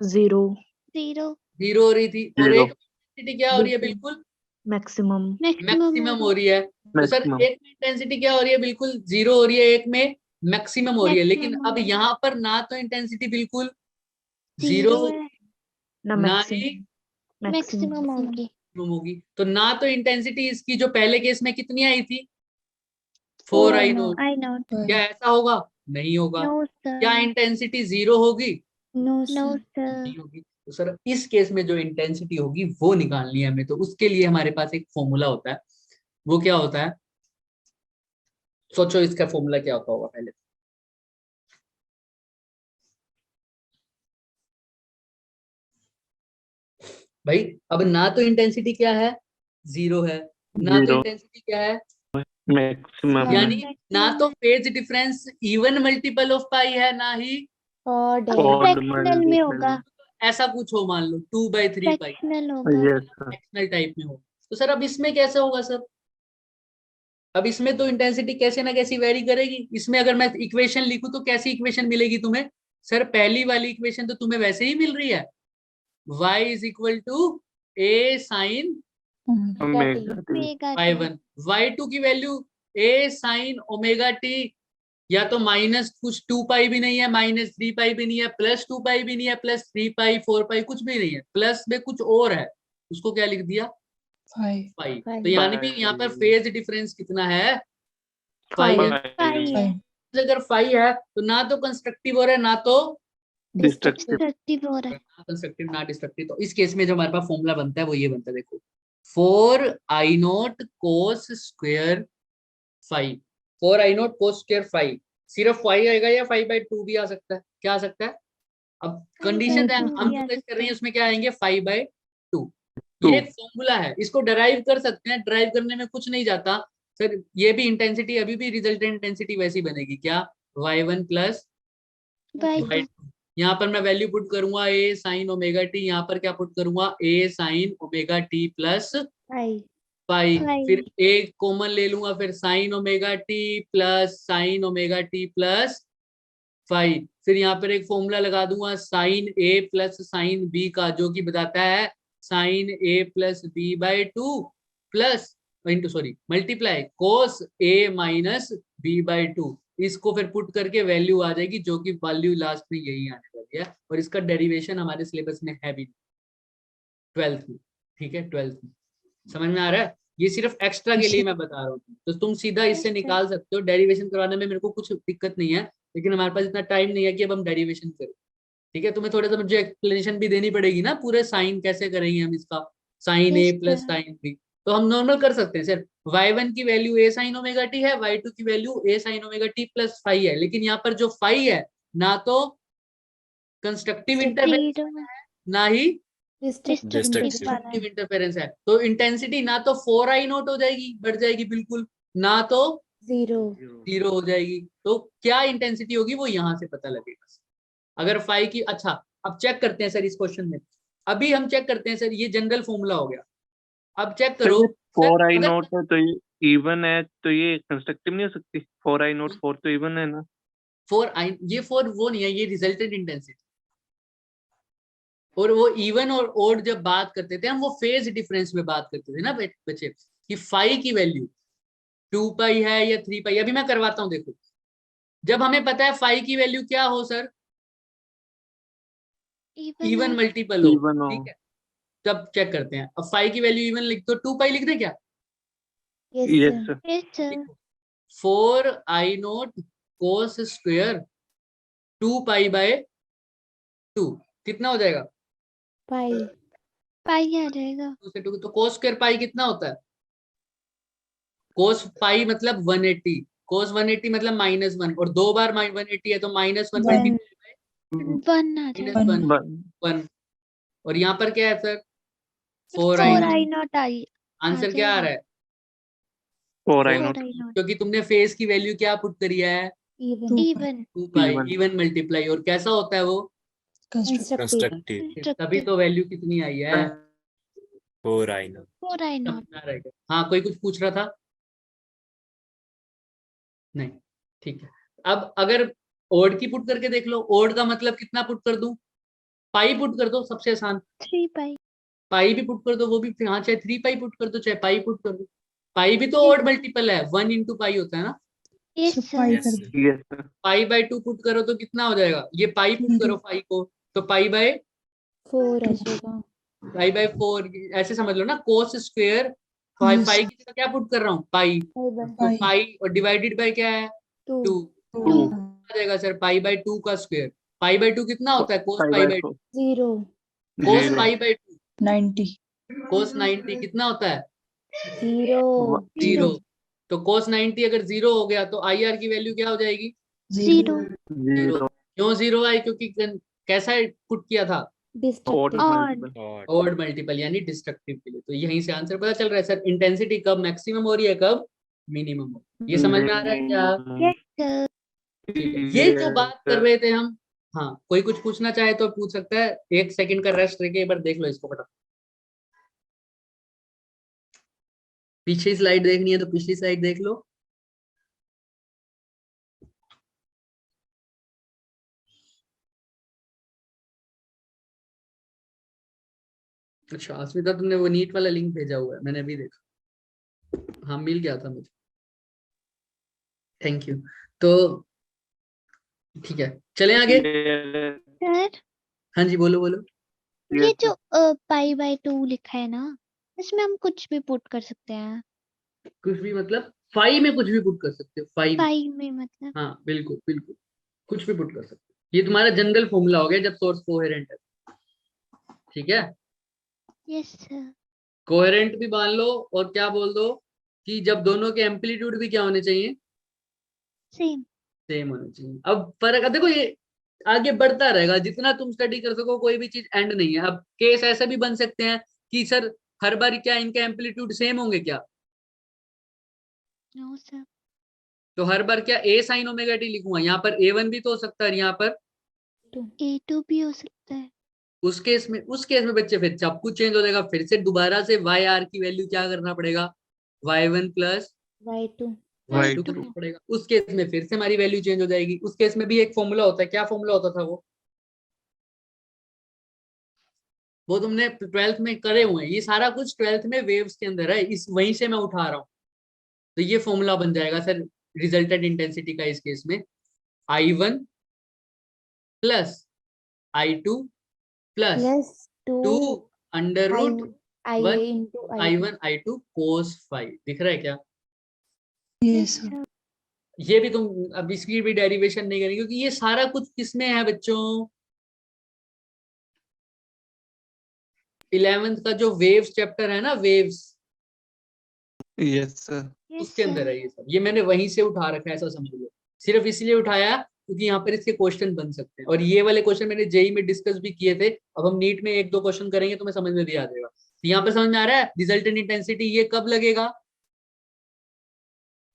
0. जीरो हो रही थी, और Zero. एक इंटेंसिटी क्या हो रही है बिल्कुल Maximum. मैक्सिमम हो रही है, तो सर Maximum. एक में इंटेंसिटी क्या हो रही है बिल्कुल जीरो हो रही है, एक में मैक्सिमम हो रही है, लेकिन Maximum. अब यहाँ पर ना तो इंटेंसिटी बिल्कुल 0 0 है। ना ही मैक्सिमम होगी। minimum होगी, तो ना तो इंटेंसिटी इसकी जो पहले केस में कितनी आई थी 4 आई नोट, I know. क्या ऐसा होगा, नहीं होगा, No sir. क्या इंटेंसिटी 0 होगी, नो No सर। sir. नहीं होगी, तो सर इस केस में जो इंटेंसिटी होगी वो निकालनी है हमें, तो उसके लिए हमारे पास एक फॉर्मूला होता है, वो क्या होता है, सोचो इसका फॉर्मूला क्या होता होगा पहले, भाई अब ना तो इंटेंसिटी क्या है 0 है, ना तो Zero. इंटेंसिटी क्या है, मैक्सिमम यानी ना तो phase difference even multiple of pi है ना ही और Fractional में होगा। ऐसा कुछ हो, मान लो 2/3 पाई Fractional होगा। यस फ्रैक्शनल टाइप में हो, तो सर अब इसमें कैसे होगा सर, अब इसमें तो इंटेंसिटी कैसे ना कैसी वेरी करेगी। इसमें अगर मैं इक्वेशन लिखूं तो कैसी इक्वेशन मिलेगी तुम्हें? सर पहली वाली इक्वेशन तो तुम्हें वैसे ही मिल रही है, y is equal to a sine omega T. Omega y1, y2 की value a sine omega T, या तो माइनस कुछ 2 पाई भी नहीं है, माइनस 3 पाई भी नहीं है, प्लस 2 पाई भी नहीं है, प्लस 3 पाई 4 पाई कुछ भी नहीं है, प्लस में कुछ और है, उसको क्या लिख दिया? 5 पाई। पाई। तो यानी कि यहाँ पर फेज डिफरेंस कितना है? 5 है। पाई है, अगर 5 है तो ना तो कंस्ट्रक्टिव हो रहा है ना तो डिस्ट्रक्टिव। डिस्ट्रक्टिव हो रहा है। ना कंस्ट्रक्टिव ना डिस्ट्रक्टिव। तो इस केस में जो हमारे पास फॉर्मूला बनता है वो ये बनता है, देखो 4i0 cos square 5, 4i0 cos square 5, सिर्फ 5 आएगा या 5/2 भी आ सकता है? क्या आ सकता है? अब कंडीशन है हम भी आ जो कर सकता रहे हैं है। उसमें क्या आएंगे 5/2। ये एक फॉर्मूला है, इसको डराइव कर सकते हैं, ड्राइव करने में कुछ नहीं जाता सर। ये भी इंटेंसिटी अभी भी रिजल्टेंट इंटेंसिटी वैसी बनेगी क्या? y1 plus y2 y2। यहाँ पर मैं वैल्यू पुट करूंगा a साइन ओमेगा टी, यहाँ पर क्या पुट करूंगा a sine omega T plus pi. Pi, pi. फिर एक कॉमन ले लूंगा, फिर sine omega T plus sine omega T plus 5, फिर यहाँ पर एक फॉर्मूला लगा दूंगा sine a plus sine b का, जो कि बताता है sine a plus b/2 plus into sorry multiply cos a minus b/2। इसको फिर पुट करके वैल्यू आ जाएगी, जो कि वैल्यू लास्ट में यही आने वाली है। और इसका डेरिवेशन हमारे सिलेबस में है भी 12th में, ठीक है 12th में। समझ में आ रहा है? ये सिर्फ एक्स्ट्रा के लिए मैं बता रहा हूँ, तो तुम सीधा इससे निकाल सकते हो। डेरिवेशन करवाने में मेरे को कुछ दिक्कत नहीं है, लेकिन हमारे पास इतना टाइम नहीं है कि अब हम डेरिवेशन करें। ठीक है, तुम्हें थोड़ा सा मुझे एक्सप्लेनेशन भी देनी पड़ेगी ना, पूरे साइन कैसे करेंगे हम इसका, sine A Yes, plus sir. Sine B. तो हम नॉर्मल कर सकते हैं सर, y1 की value a sine omega T है, y2 की value a sine omega T plus 5 है, लेकिन यहाँ पर जो 5 है ना तो कंस्ट्रक्टिव इंटरफेरेंस जीरो ना ही डिस्ट्रक्टिव वाला है। डिस्ट्रक्टिव इंटरफेरेंस है। तो इंटेंसिटी ना तो 4i0 हो जाएगी, बढ़ जाएगी बिल्कुल, ना तो जीरो। 0 हो जाएगी। तो क्या इंटेंसिटी होगी वो यहाँ से पता लगेगा अगर 5 की। अच्छा अब चेक करते हैं सर इस क्वेश्चन में, अभी हम चेक करते हैं सर, ये जनरल फॉर्मूला हो गया। अब चेक करो सर, 4i0 अगर है तो ये इवन है, तो ये कंस्ट्रक्टिव नहीं हो सकती। 4i0 4 तो इवन है ना। 4i ये 4 वो नहीं है, ये रिजल्टेंट इंटेंसिटी। और वो इवन और ओड जब बात करते थे हम, वो फेज डिफरेंस में बात करते थे ना बच्चे, कि 5 की वैल्यू 2 पाई है या 3 पाई। अभी मैं करवाता हूँ, देखो जब हमें पता है 5 की वैल्यू क्या हो सर, इवन मल्टीपल हो, इवन हो। ठीक है, तब चेक करते हैं। अब 5 की वैल्यू इवन लिख दो, 2 पाई लिख दे क्या? Yes yes sir. Yes sir. 4i0 cos square 2 पाई/2 कितना हो जाएगा? पाई। पाई आ जाएगा। 2 से 2 तो कोस स्क्वायर पाई कितना होता है? कोस पाई मतलब 180, कोस 180 मतलब -1, और 2 बार 180 है तो -1 One. वन आ जाएगा। -1 और यहाँ पर क्या है sir? 4 4i0। I naught I answer क्या आ रहा है? 4i0 4 आई नॉट क्योंकि तुमने फेस की वैल्यू क्या पुट करी है? इवन। इवन 2 पाई, Even. इवन मल्टीप्लाई, और कैसा होता है वो? कंस्ट्रक्टिव। कंस्ट्रक्टिव तभी तो वैल्यू कितनी आई है? 4i0। 4 I not. समझ में आ रहा है क्या? हाँ कोई कुछ पूछ रहा था? नहीं, ठीक है। अब अगर ओड की पुट करके देख लो, ओड का मतलब कितना पुट कर दूं? पाई पुट कर दो, सबसे आसान। 3 पाई। पाई भी पुट कर दो, वो भी हाँ, चाहे 3 पाई पुट कर दो चाहे पाई पुट कर दो। पाई भी तो Yes. ओड मल्टीपल है, 1 इंटू पाई होता है ना। Yes So sir. Yes, कर sir. Yes sir. Pi put करो तो कितना हो जाएगा? ये पाई पुट करो 5 को, तो पाई/4 4 आ जाएगा। ऐसे समझ लो ना, कोस स्क्वायर 5 Yes. की जगह क्या पुट कर रहा हूँ? पाई, तो Pi. पाई और डिवाइडेड बाय क्या है? 2। 2 2 आ जाएगा सर पाई/2 का स्क्वायर। पाई/2 कितना होता है? कोस पाई/2। 0। कोस 0 पाई/2 90. कोस 90 कितना होता है? 0। 0। तो कोस 90 अगर 0 हो गया तो IR की वैल्यू क्या हो जाएगी? 0 0। क्यों 0 आई? क्योंकि कैसा पुट किया था? Odd destructive. Multiple. Odd. Odd multiple यानी डिस्ट्रक्टिव के लिए। तो यहीं से आंसर पता चल रहा है सर, इंटेंसिटी कब मैक्सिमम हो रही है, कब मिनिमम हो रही है। ये समझ में आ रहा है क्या? Yes sir. ठीक है, ये जो बात कर रहे थे हम। हाँ कोई कुछ पूछना चाहे तो पूछ सकता है, 1 सेकंड का रेस्ट लेके एक बार देख लो इसको फटाफट। पीछे स्लाइड देखनी है तो पिछली स्लाइड देख लो। अच्छा अस्मिता, तुमने वो नीट वाला लिंक भेजा हुआ है, मैंने अभी देखा। हाँ मिल गया था मुझे, थैंक यू। तो ठीक है, चलें आगे। सर हाँ जी बोलो बोलो। ये जो पाई बाय 2 लिखा है ना, इसमें हम कुछ भी पुट कर सकते हैं। कुछ भी मतलब फाइव में कुछ भी पुट कर सकते हो, फाइव। पाई में मतलब हाँ बिल्कुल बिल्कुल, कुछ भी पुट कर सकते हो। ये तुम्हारा जनरल फॉर्मूला हो गया जब सोर्स कोहेरेंट है, ठीक है। Yes sir. कोहेरेंट भी मान लो, और क्या बोल दो कि जब दोनों के एम्पलीट्यूड भी क्या होने चाहिए, सेम। सेम होने चाहिए। अब फर्क देखो, ये आगे बढ़ता रहेगा जितना तुम स्टडी कर सको, कोई भी चीज एंड नहीं है। अब केस ऐसे भी बन सकते हैं कि सर हर बार क्या इनके एम्पलीट्यूड सेम होंगे क्या, नो सर। तो हर बार क्या ए साइन ओमेगा टी लिखूंगा, यहाँ पर A1 भी तो हो सकता है, यहाँ पर A2 भी हो सकता है। उस केस में बच्चे फिर सब कुछ चेंज हो जाएगा, फिर से दोबारा से वाई आर की वैल्यू क्या करना पड़ेगा, y1 प्लस Y2 y2 करना पड़ेगा। उस केस में फिर से हमारी वैल्यू चेंज हो जाएगी। उस केस में भी एक फॉर्मूला होता है, क्या फॉर्मूला होता था वो तुमने 12th में करे हुए हैं। ये सारा कुछ 12th में वेव्स के अंदर है, इस वहीं से मैं उठा रहा हूँ। तो ये फॉर्मूला बन जाएगा सर रिजल्टेंट इंटेंसिटी का इस केस में, I1 plus I2 plus plus 2 2 under root IA into I2 I1 I2 cos 5। दिख रहा है क्या? Yes sir. ये भी तुम अब इसकी भी डेरिवेशन नहीं करेंगे क्योंकि ये सारा कुछ किसमें है बच्चों, 11th का जो वेव्स चैप्टर है ना, वेव्स, यस सर। उसके अंदर है ये सब। ये मैंने वहीं से उठा रखा है, ऐसा समझ लो। सिर्फ इसलिए उठाया क्योंकि यहाँ पर इसके क्वेश्चन बन सकते हैं, और ये वाले क्वेश्चन मैंने जेई में डिस्कस भी किए थे। अब हम नीट में एक दो क्वेश्चन करेंगे तो मैं समझ में भी आ जाएगा। तो यहाँ पर समझ में आ रहा है रिजल्टेंट इंटेंसिटी ये कब लगेगा,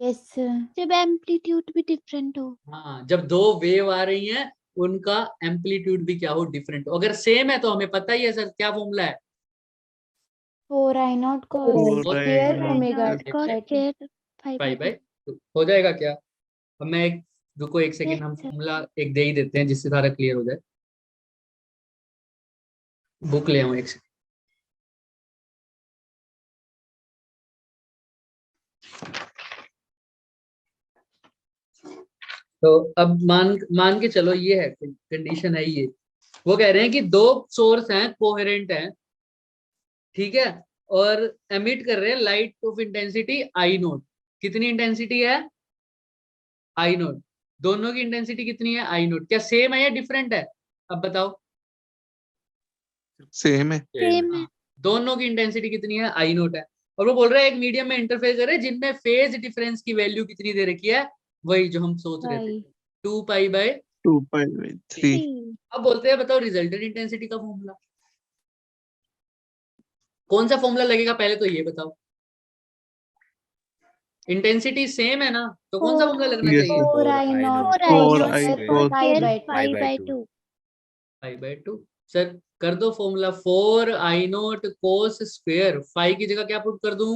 यस जब एम्पलीट्यूड भी डिफरेंट हो। हाँ जब दो वेव आ रही हैं उनका एम्पलीट्यूड भी क्या हो, डिफरेंट हो। अगर सेम है तो हमें पता ही है सर क्या फॉर्मूला है, 4I0 cos Four square I0 omega cos t। square 5 पाई by बाय 2। टू हो जाएगा क्या। अब मैं एक रुको एक सेकेंड, Yes, हम sir. फॉर्मूला एक दे ही देते हैं जिससे सारा क्लियर हो जाए। बुक ले आऊं एक सेकेंड। तो अब मान मान के चलो, ये है कंडीशन है ये। वो कह रहे हैं कि दो सोर्स हैं कोहेरेंट हैं, ठीक है, और एमिट कर रहे हैं light of intensity I note. कितनी इंटेंसिटी है, आई नोट। दोनों की इंटेंसिटी कितनी है, आई नोट। क्या सेम है या डिफरेंट है, अब बताओ। सेम है। Same है। दोनों की इंटेंसिटी कितनी है, आई नोट है। और वो बोल रहे हैं एक मीडियम में इंटरफेयर करे जिनमें फेज डिफरेंस की वैल्यू कितनी दे रखी है, वही जो हम सोच रहे थे, 2 पाई बाय 2π/3। अब बोलते हैं बताओ रिजल्टेंट इंटेंसिटी का फॉर्मूला कौन सा फॉर्मूला लगेगा, पहले तो ये बताओ। इंटेंसिटी सेम है ना, तो कौन सा फॉर्मूला लगना Yes, चाहिए, 4I0 Four cos I square cos pi by 5 by 2। Pi by 2। Sir कर दो फॉर्मूला, 4 आई नोट कोस स्क्वायर, 5 की जगह क्या पुट कर दूं,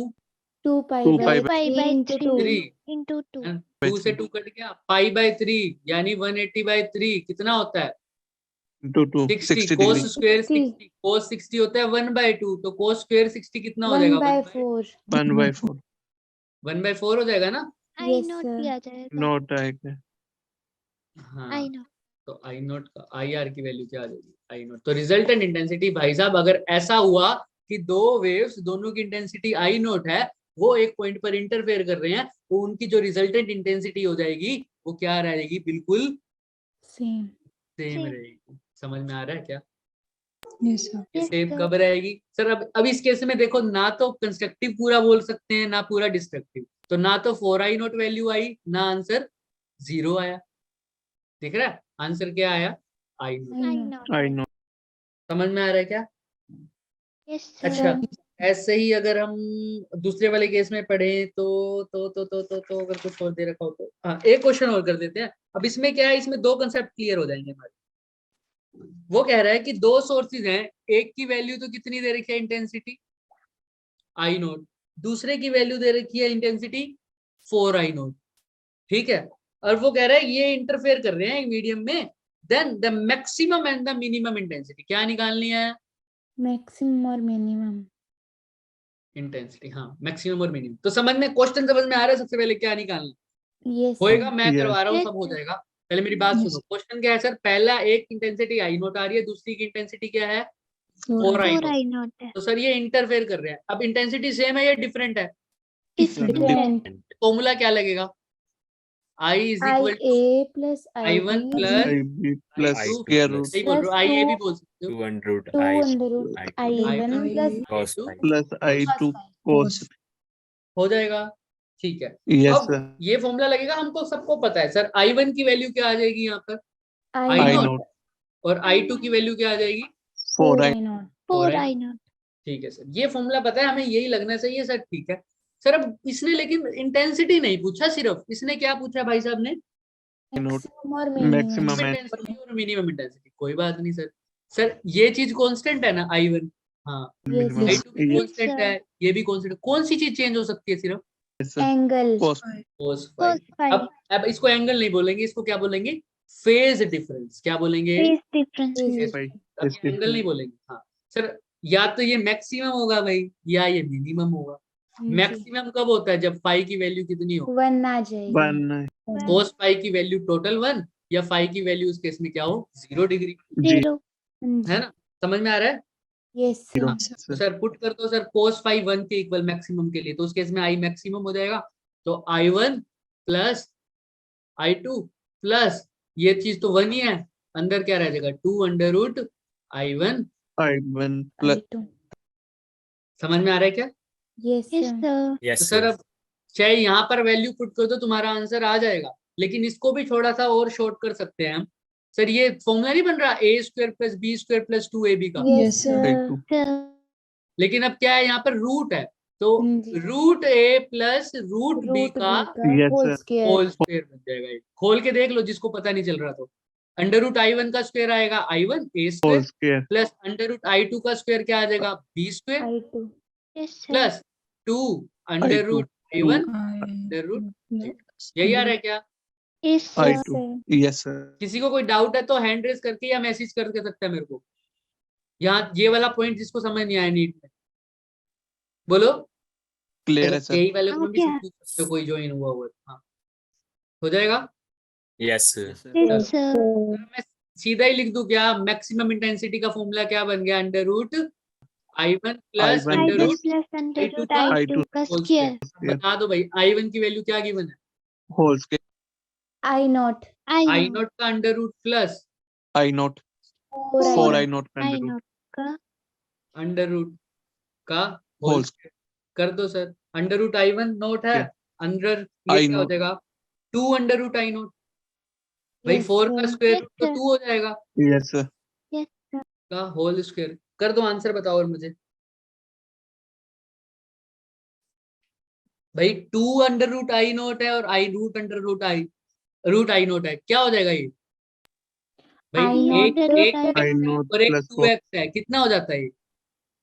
2 pi 2 by 2 pi 3 by into 3 2 3 into 2। 2 से 2 कट गया, पाई बाय 3 यानी 180/3 कितना होता है, into 2 60। 60 कोस degree। स्क्वायर 60 60, कोस 60 होता है 1/2, तो कोस स्क्वायर 60 कितना हो 1 जाएगा, by 4 1/4 1/4 हो जाएगा ना। आई yes नोट sir भी आ जाएगा। नोट आएगा। हाँ आई नोट। तो आई नोट का आई आर की वैल्यू क्या आ जाएगी, आई नोट। तो रिजल्टेंट इंटेंसिटी भाई साहब, अगर ऐसा हुआ कि दो वेव्स दोनों की इंटेंसिटी आई नोट है, वो एक पॉइंट पर इंटरफेयर कर रहे हैं, तो उनकी जो रिजल्टेंट इंटेंसिटी हो जाएगी वो क्या रहेगी, बिल्कुल same सेम Same. रहेगी। समझ में आ रहा है क्या, yes sir. Yes, same sir. कब रहेगी सर। अब इस केस में देखो, ना तो कंस्ट्रक्टिव पूरा बोल सकते हैं ना पूरा डिस्ट्रक्टिव, तो ना तो 4 आई नोट वैल्यू आई, ना आंसर 0 आया। दिख रहा है आंसर क्या आया, I naught. I I know naught. I know। समझ में आ रहा है क्या। Yes sir. अच्छा ऐसे ही अगर हम दूसरे वाले केस में पढ़े तो अगर कुछ और दे रखा हो तो हाँ एक क्वेश्चन और कर देते हैं। अब इसमें क्या है, इसमें दो कंसेप्ट क्लियर हो जाएंगे हमारे। वो कह रहा है कि दो सोर्सेज हैं, एक की वैल्यू तो कितनी दे रखी है इंटेंसिटी, आई नोट, दूसरे की वैल्यू दे रखी है इंटेंसिटी 4 आई नोट, ठीक है, और वो कह रहा है ये इंटरफेयर कर रहे हैं मीडियम में, then the maximum and the minimum intensity क्या निकालनी है? मैक्सिमम और मिनिमम। इंटेंसिटी, हाँ मैक्सिमम और मिनिमम। तो समझ में, क्वेश्चन समझ में आ रहा है? सबसे पहले क्या निकालना यस होएगा, मैं Yes. करवा रहा हूँ, Yes, सब हो sir. जाएगा। पहले मेरी बात Yes. सुनो, क्वेश्चन क्या है सर? पहला एक इंटेंसिटी आई नोट आ रही है, दूसरी की इंटेंसिटी क्या है? 4 आई 4 नोट। आई नॉट है। तो सर ये इंटरफेयर कर रहे हैं। अब इंटेंसिटी सेम है या डिफरेंट है? Different. डिफरेंट। फॉर्मूला क्या लगेगा? I is I equal to A plus I I1 B plus IB plus I2 square plus root सही बोल रहे हो, आई ए भी बोल सकते हो, 2 under root 2 I under root I2 I one I1 plus cos I2 phi. plus I2 cos. हो जाएगा, ठीक है। Yes, अब sir. ये फॉर्मूला लगेगा, हमको सबको पता है सर। I1 की वैल्यू क्या आ जाएगी यहाँ पर? आई I I0 naught. और I2 की वैल्यू क्या आ जाएगी? 4 I. I naught. 4 4 I not. ठीक है सर, ये फॉर्मूला पता है हमें, यही लगना चाहिए सर, ठीक है सर। अब इसने लेकिन इंटेंसिटी नहीं पूछा, सिर्फ इसने क्या पूछा भाई साहब ने? मैक्सिमम और मिनिमम। Maximum and इंटेंसिटी और मिनिमम इंटेंसिटी। कोई बात नहीं सर, सर ये चीज कांस्टेंट है ना I1, हाँ minimum. Yes. I2 भी Yes, कांस्टेंट sir. है, ये भी कांस्टेंट। कौन सी चीज चेंज हो सकती है? सिर्फ sir. Angle. Cos. cos phi। Cos phi. अब इसको एंगल नहीं बोलेंगे, इसको क्या बोलेंगे? Phase difference. क्या बोलेंगे? Phase difference. Phase Phi. अब Yes, ये एंगल नहीं बोलेंगे। हाँ सर, या तो ये मैक्सिमम होगा भाई, या ये मिनिमम होगा। मैक्सिमम कब होता है? जब फाई की वैल्यू कितनी हो? 1 आ जाएगी। 1 cos फाई की वैल्यू टोटल 1, या फाई की वैल्यू इस केस में क्या हो? 0 डिग्री, 0. है ना? समझ में आ रहा है? Yes Zero. तो सर पुट कर दो सर cos फाई 1 के इक्वल मैक्सिमम के लिए, तो उस केस में आई मैक्सिमम हो जाएगा। तो I1 प्लस I2 प्लस ये चीज तो 1 ही है, अंदर क्या रह जाएगा? 2 under root I1। I1 plus. समझ में आ रहा है क्या? Yes Yes, sir. Yes, तो सर sir. अब चाहे यहाँ पर वैल्यू पुट कर दो, तुम्हारा आंसर आ जाएगा, लेकिन इसको भी थोड़ा सा और शॉर्ट कर सकते हैं हम। सर ये फॉर्मूला नहीं बन रहा a square plus B square plus 2ab का, Yes, sir. I2. Sir. लेकिन अब क्या है, यहाँ पर रूट है, तो जी। रूट a प्लस रूट b रूट का Yes, whole sir. Square. Whole square बन जाएगा। ये खोल के देख लो जिसको पता नहीं चल रहा तो। अंडर रूट I1 का स्क्वायर आएगा I1 a Whole square square. Plus under root I2 का स्क्वायर क्या आ जाएगा? b square I two. Yes, sir. Plus 2 under I2. Root I1 I under root. plus यही आ रहा है क्या? Yes, sir. I2. Yes, sir. किसी को कोई डाउट है तो हैंड रेज करके या मैसेज करके सकता है मेरे को। यहाँ ये वाला पॉइंट जिसको समझ नहीं आया नीट में, बोलो। Clear है sir. यही वाले को हाँ, भी क्या? पूछ सकते हो, कोई ज्वाइन हुआ हुआ है। हाँ हो जाएगा। Yes, sir. Yes, sir. अगर मैं सीधा ही लिख दूं क्या? मैक्सिमम इंटेंसिटी का फॉर्मूला क्या बन गया? Under root I1 plus I1 under I1 root plus under I2 root का I2 का होल square. स्क्वायर। बता दो भाई I1 की वैल्यू क्या गिवन है? Whole square. I naught. I I naught. Naught का under root plus I naught. 4 Four. I naught I under root. naught का अंडर रूट का Whole होल स्क्वायर कर दो sir. Under root I1 naught है, Yeah. Under I ये क्या हो naught. जाएगा? 2 अंडर रूट I नोट। भाई Yes, 4 का sir. स्क्वायर Yes, रूट तो sir. 2 हो जाएगा, Yes, sir. का होल स्क्वायर कर दो। आंसर बताओ और मुझे भाई। 2 अंडर रूट I नोट है और I root under root I naught है, क्या हो जाएगा ये? भाई I एक naught एक under x I है naught और एक plus 2x है, कितना हो जाता है ये?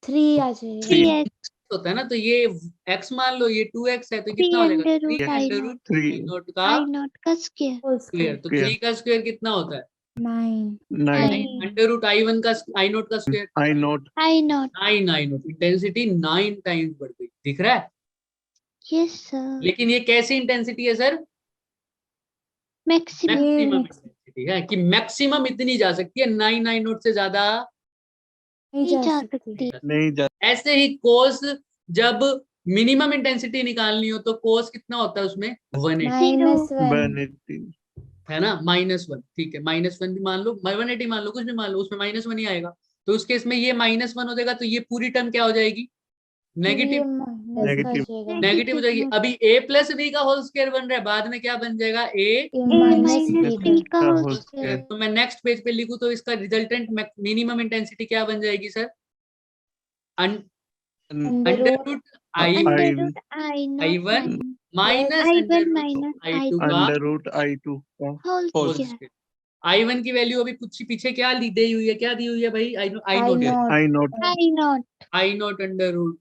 3 आ जाएगा। 3x. होता है ना, तो ये x मान लो, ये 2x है, तो 3 कितना हो जाएगा? under 3 root I under naught. Root 3. I naught का I naught का square. Whole square. स्क्वायर। तो Square. 3 का स्क्वायर कितना होता है? 9। 9. 9. अंडर रूट I1 का I नोट का square I naught. I naught. 9 I note. Intensity 9 times बढ़ गई, दिख रहा है? Yes, sir. लेकिन ये कैसी इंटेंसिटी है sir? Maximum. Maximum max- intensity है, कि मैक्सिमम इतनी जा सकती है, 9 I नोट से ज्यादा नहीं नहीं जा जा सकती। सकती. नहीं जा. ऐसे ही कोस जब मिनिमम इंटेंसिटी निकालनी हो तो कोस कितना होता है उसमें? 180, -1। 180. है ना? -1, ठीक है, -1 भी मान लो, 180 मान लो, कुछ भी मान लो, उसमें -1 ही आएगा। तो उस केस में ये -1 हो जाएगा, तो ये पूरी टर्म क्या हो जाएगी? नेगेटिव। Negative. नेगेटिव हो जाएगी। अभी a प्लस बी का होल स्क्वायर बन रहा है, बाद में क्या बन जाएगा? a A minus minus B B का का whole whole square. तो मैं नेक्स्ट पेज पे लिखूं तो इसका रिजल्टेंट मिनिमम इंटेंसिटी क्या बन जाएगी sir? Under root Under I1 root I naught I1 minus minus I1 under root minus I2 I2 का Under root I2 का whole whole square. Square. I1 की वैल्यू अभी कुछ पीछे क्या दी हुई है? क्या दी हुई है भाई? I square. Naught I naught. I naught. I naught under root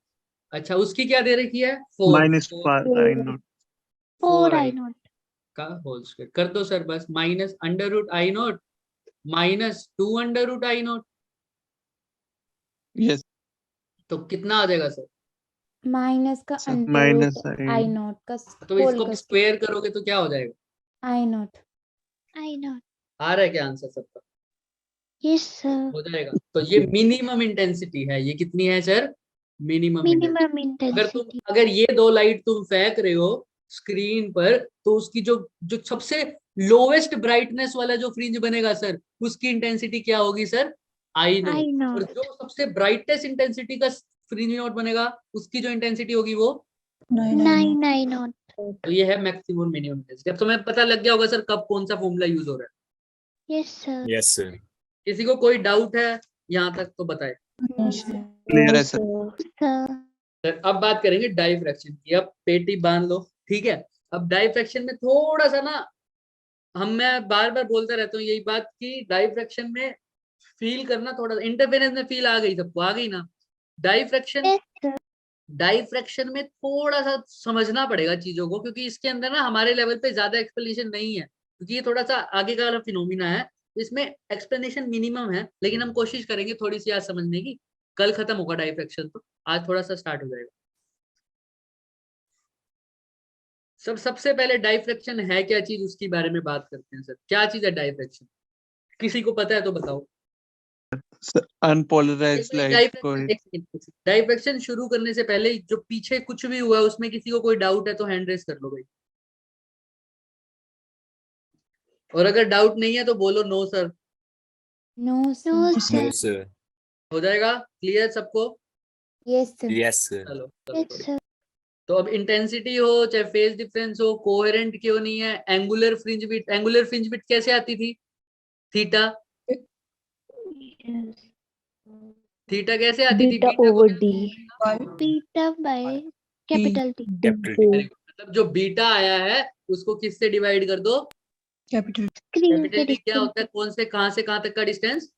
अच्छा, उसकी क्या दे रखी है? 4 minus I naught 4 4 I I naught का होल स्क्वायर कर दो सर बस, minus under root I naught minus 2 under root I naught, yes तो कितना आ जाएगा सर? माइनस का sir under minus root I I naught का तो होल इसको का स्क्वायर करोगे तो क्या हो जाएगा? आई नॉट। I not. आ रहा है क्या आंसर सबका? Yes sir. हो जाएगा। तो ये मिनिमम इंटेंसिटी है। ये कितनी है sir? Minimum intensity. Minimum intensity. अगर ये दो लाइट तुम फेंक रहे हो स्क्रीन पर, तो उसकी जो जो सबसे लोवेस्ट ब्राइटनेस वाला जो फ्रिंज बनेगा सर, उसकी इंटेंसिटी क्या होगी सर? आई नॉट। आई और नॉट। जो सबसे ब्राइटेस्ट इंटेंसिटी का फ्रिंज नोट बनेगा, उसकी जो इंटेंसिटी होगी वो, 9 आई नॉट। तो ये है मैक्सिमम मिनिमम इंटेंसिटी। अब तुम्हें पता लग गया होगा सर कब कौन सा फॉर्मूला यूज हो रहा है। Yes sir. Yes sir. किसी को कोई डाउट है यहाँ तक तो बताए। क्लियर है सर। सर सर अब बात करेंगे डाइफ्रैक्शन की। अब पेटी बांध लो, ठीक है। अब डाइफ्रैक्शन में थोड़ा सा ना, मैं बार बार बोलता रहता हूँ यही बात कि डाइफ्रैक्शन में फील करना थोड़ा सा, इंटरफेरेंस में फील आ गई सबको, आ गई ना? डाइफ्रैक्शन डाइफ्रैक्शन में थोड़ा सा समझना पड़ेगा चीजों को, क्योंकि इसके अंदर ना हमारे लेवल पे ज्यादा एक्सप्लेनेशन नहीं है, क्योंकि ये थोड़ा सा आगे का वाला फिनोमिना है। इसमें एक्सप्लेनेशन मिनिमम है, लेकिन हम कोशिश करेंगे थोड़ी सी आज समझने की। कल खत्म होगा डाइफ्रैक्शन, तो आज थोड़ा सा स्टार्ट हो जाएगा। सबसे पहले डाइफ्रैक्शन है क्या चीज, उसके बारे में बात करते हैं सर। क्या चीज है डाइफ्रैक्शन? किसी को पता है तो बताओ। अनपोलराइज्ड लाइट को डाइफ्रैक्शन शुरू करने से पहले जो पीछे कुछ भी हुआ है उसमें किसी को कोई डाउट है तो हैंड रेस कर लो भाई। और अगर डाउट नहीं है तो बोलो no sir. No no sir. Sir. Sir. हो जाएगा क्लियर सबको? Yes sir. Yes sir. चलो यस सर। तो अब इंटेंसिटी हो चाहे फेज डिफरेंस हो, कोहेरेंट क्यों नहीं है? Angular fringe width, angular fringe width कैसे आती थी? थीटा। थीटा कैसे आती थी? Beta over D. Beta by capital T. Capital T. मतलब जो बीटा आया है उसको किससे डिवाइड कर दो? कैपिटल स्क्रीन कैपिटल से टी क्या डिस्टेंस। होता है? कौन से कहाँ से कहाँ तक का डिस्टेंस?